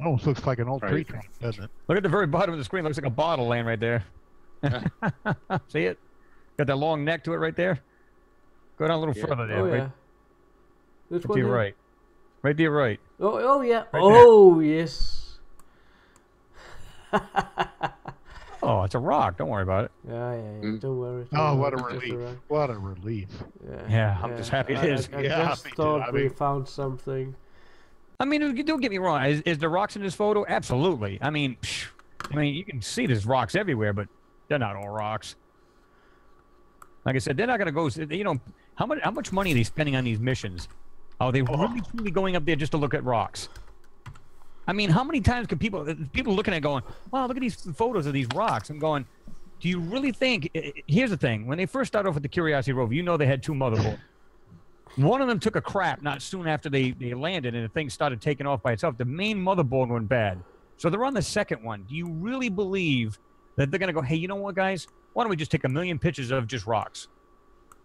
Almost looks like an old tree trunk, doesn't it? Look at the very bottom of the screen. Looks like a bottle laying right there. See it? Got that long neck to it right there. Go down a little further there. Oh, yeah. Right, This to one your here? right. Right to your right. Oh yeah. Right there. Yes. Oh, it's a rock. Don't worry about it. Yeah. Don't worry. Oh, what a It's just relief. rock. What a relief. Yeah, I'm just happy it is. I Yeah, just me too. thought I we mean- found something. I mean, don't get me wrong. Is there rocks in this photo? Absolutely. I mean, you can see there's rocks everywhere, but they're not all rocks. Like I said, they're not going to go. How much money are they spending on these missions? Are they really truly going up there just to look at rocks? I mean, how many times can people looking at it going, wow, look at these photos of these rocks? I'm going, do you really think? Here's the thing: when they first started off with the Curiosity rover, they had two motherboards. One of them took a crap not soon after they landed, and the thing started taking off by itself. The main motherboard went bad. So they're on the second one. Do you really believe that they're going to go, hey, you know what, guys? Why don't we just take 1 million pictures of just rocks?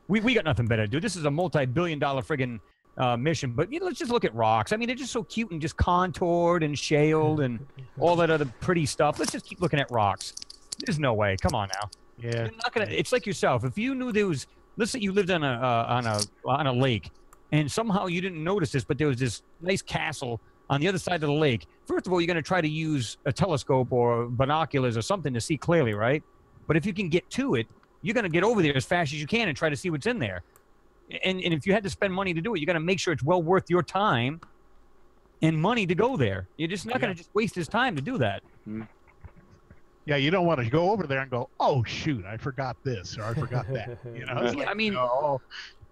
We got nothing better to do. This is a multi-billion-dollar friggin' mission. But let's just look at rocks. I mean, they're just so cute and just contoured and shaled and all that other pretty stuff. Let's just keep looking at rocks. There's no way. Come on now. Yeah. You're not gonna. It's like yourself. If you knew there was, let's say you lived on a lake, and somehow you didn't notice this, but there was this nice castle on the other side of the lake. First of all, you're going to try to use a telescope or binoculars or something to see clearly, right? But if you can get to it, you're going to get over there as fast as you can and try to see what's in there. And if you had to spend money to do it, you're going to make sure it's well worth your time and money to go there. You're just not going to just waste his time to do that. Yeah, you don't want to go over there and go, oh, shoot, I forgot this or I forgot that. You know, it's like, I mean, no,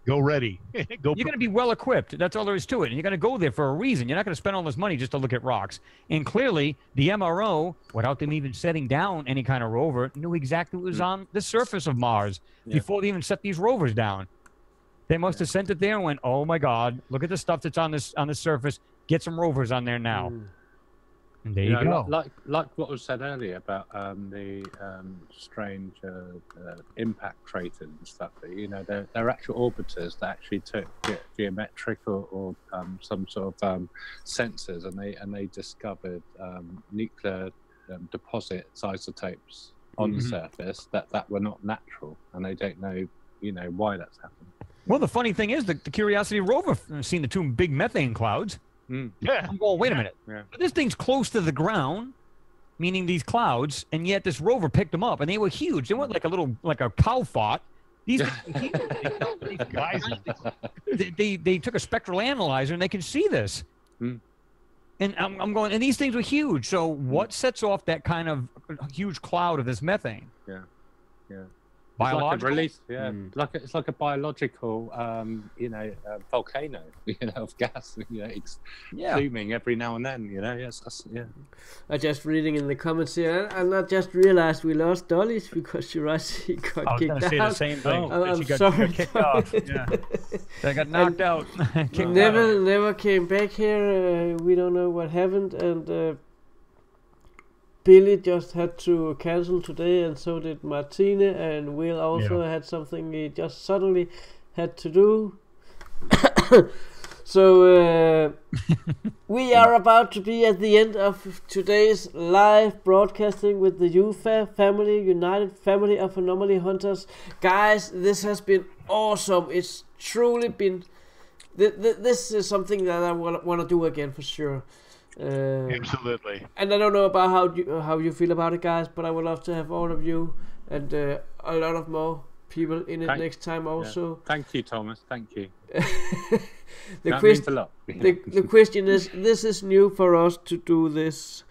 go ready. You're going to be well equipped. That's all there is to it. And you're going to go there for a reason. You're not going to spend all this money just to look at rocks. And clearly, the MRO, without them even setting down any kind of rover, knew exactly what was on the surface of Mars before they even set these rovers down. They must have sent it there and went, oh, my God, look at the stuff that's on the surface. Get some rovers on there now. And there you go. Like what was said earlier about the strange impact craters and stuff. You know, they're actual orbiters that actually took geometric or some sort of sensors, and they discovered nuclear deposits, isotopes on the surface that were not natural, and they don't know, why that's happened. Well, the funny thing is the Curiosity rover seen the 2 big methane clouds. Yeah. I'm going, wait a minute. Yeah. But this thing's close to the ground, meaning these clouds, and yet this rover picked them up, and they were huge. They weren't like a cow fought. These things were huge. They took a spectral analyzer, and they can see this. And I'm going, and these things were huge. So what sets off that kind of huge cloud of this methane? Yeah. Biological? It's like a release, it's like a biological, volcano, of gas, exhuming every now and then, I just reading in the comments here, and I just realized we lost Dolly's because she got kicked out. I was going to say the same thing. I'm she sorry. got kicked off. Yeah. They got knocked out. Never came back here. We don't know what happened, and Billy just had to cancel today, and so did Martina, and Will also had something he just suddenly had to do. So we are about to be at the end of today's live broadcasting with the UFAH Family of Anomaly Hunters. Guys, this has been awesome. It's truly been... This is something that I want to do again for sure. Absolutely. And I don't know about how you feel about it, guys, but I would love to have all of you and a lot of more people in it next time also. Yeah. Thank you, Thomas. Thank you. That means a lot. The question is, this is new for us to do this.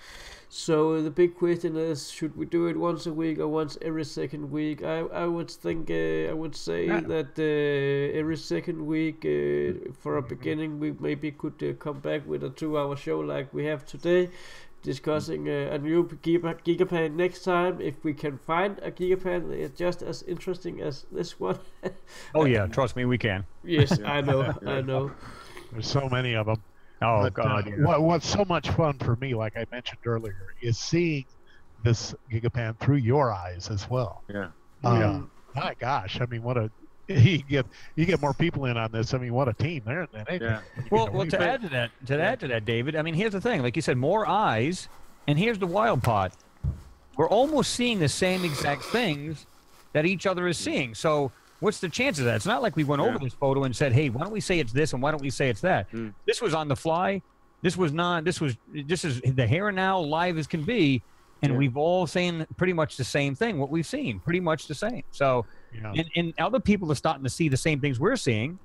So the big question is, should we do it once a week or once every second week? I would think I would say that every second week for a beginning we maybe could come back with a 2-hour show like we have today, discussing a new Gigapan next time if we can find a Gigapan just as interesting as this one. Oh yeah, trust me, we can. Yes, I know. There's so many of them. Oh, but, God. What's so much fun for me, like I mentioned earlier, is seeing this Gigapan through your eyes as well. Yeah. My gosh, I mean, you get more people in on this. I mean, what a team there. Yeah. Well, to add to that, David. I mean, here's the thing. Like you said, more eyes, and here's the wild part. We're almost seeing the same exact things that each other is seeing. So what's the chance of that? It's not like we went over this photo and said, hey, why don't we say it's this and why don't we say it's that? This was on the fly. This is the here and now, live as can be, and we've all saying pretty much the same thing, what we've seen, pretty much the same. So and other people are starting to see the same things we're seeing,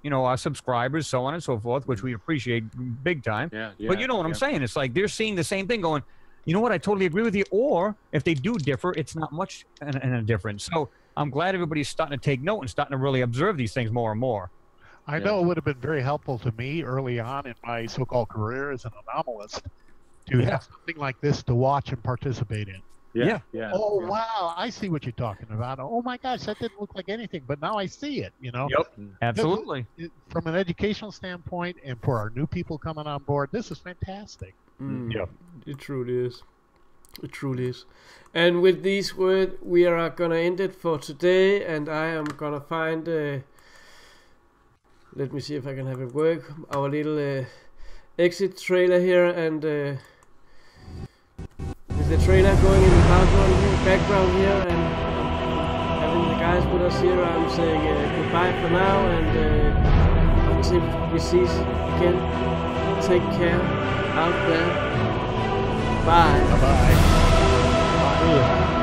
our subscribers, so on and so forth, which we appreciate big time. But you know what I'm saying? It's like they're seeing the same thing going, you know what, I totally agree with you. Or if they do differ, it's not much in a difference. So I'm glad everybody's starting to take note and starting to really observe these things more and more. I know it would have been very helpful to me early on in my so-called career as an anomalist to have something like this to watch and participate in. Wow, I see what you're talking about. Oh my gosh, that didn't look like anything, but now I see it, Yep, absolutely. From an educational standpoint and for our new people coming on board, this is fantastic. Yep. It truly is. It truly is. And with these words, we are going to end it for today, and I am going to find let me see if I can have it work. Our little exit trailer here, and with the trailer going in the background here, and having the guys with us here, I'm saying goodbye for now, and until we see again, take care out there. Bye. Bye-bye. Bye.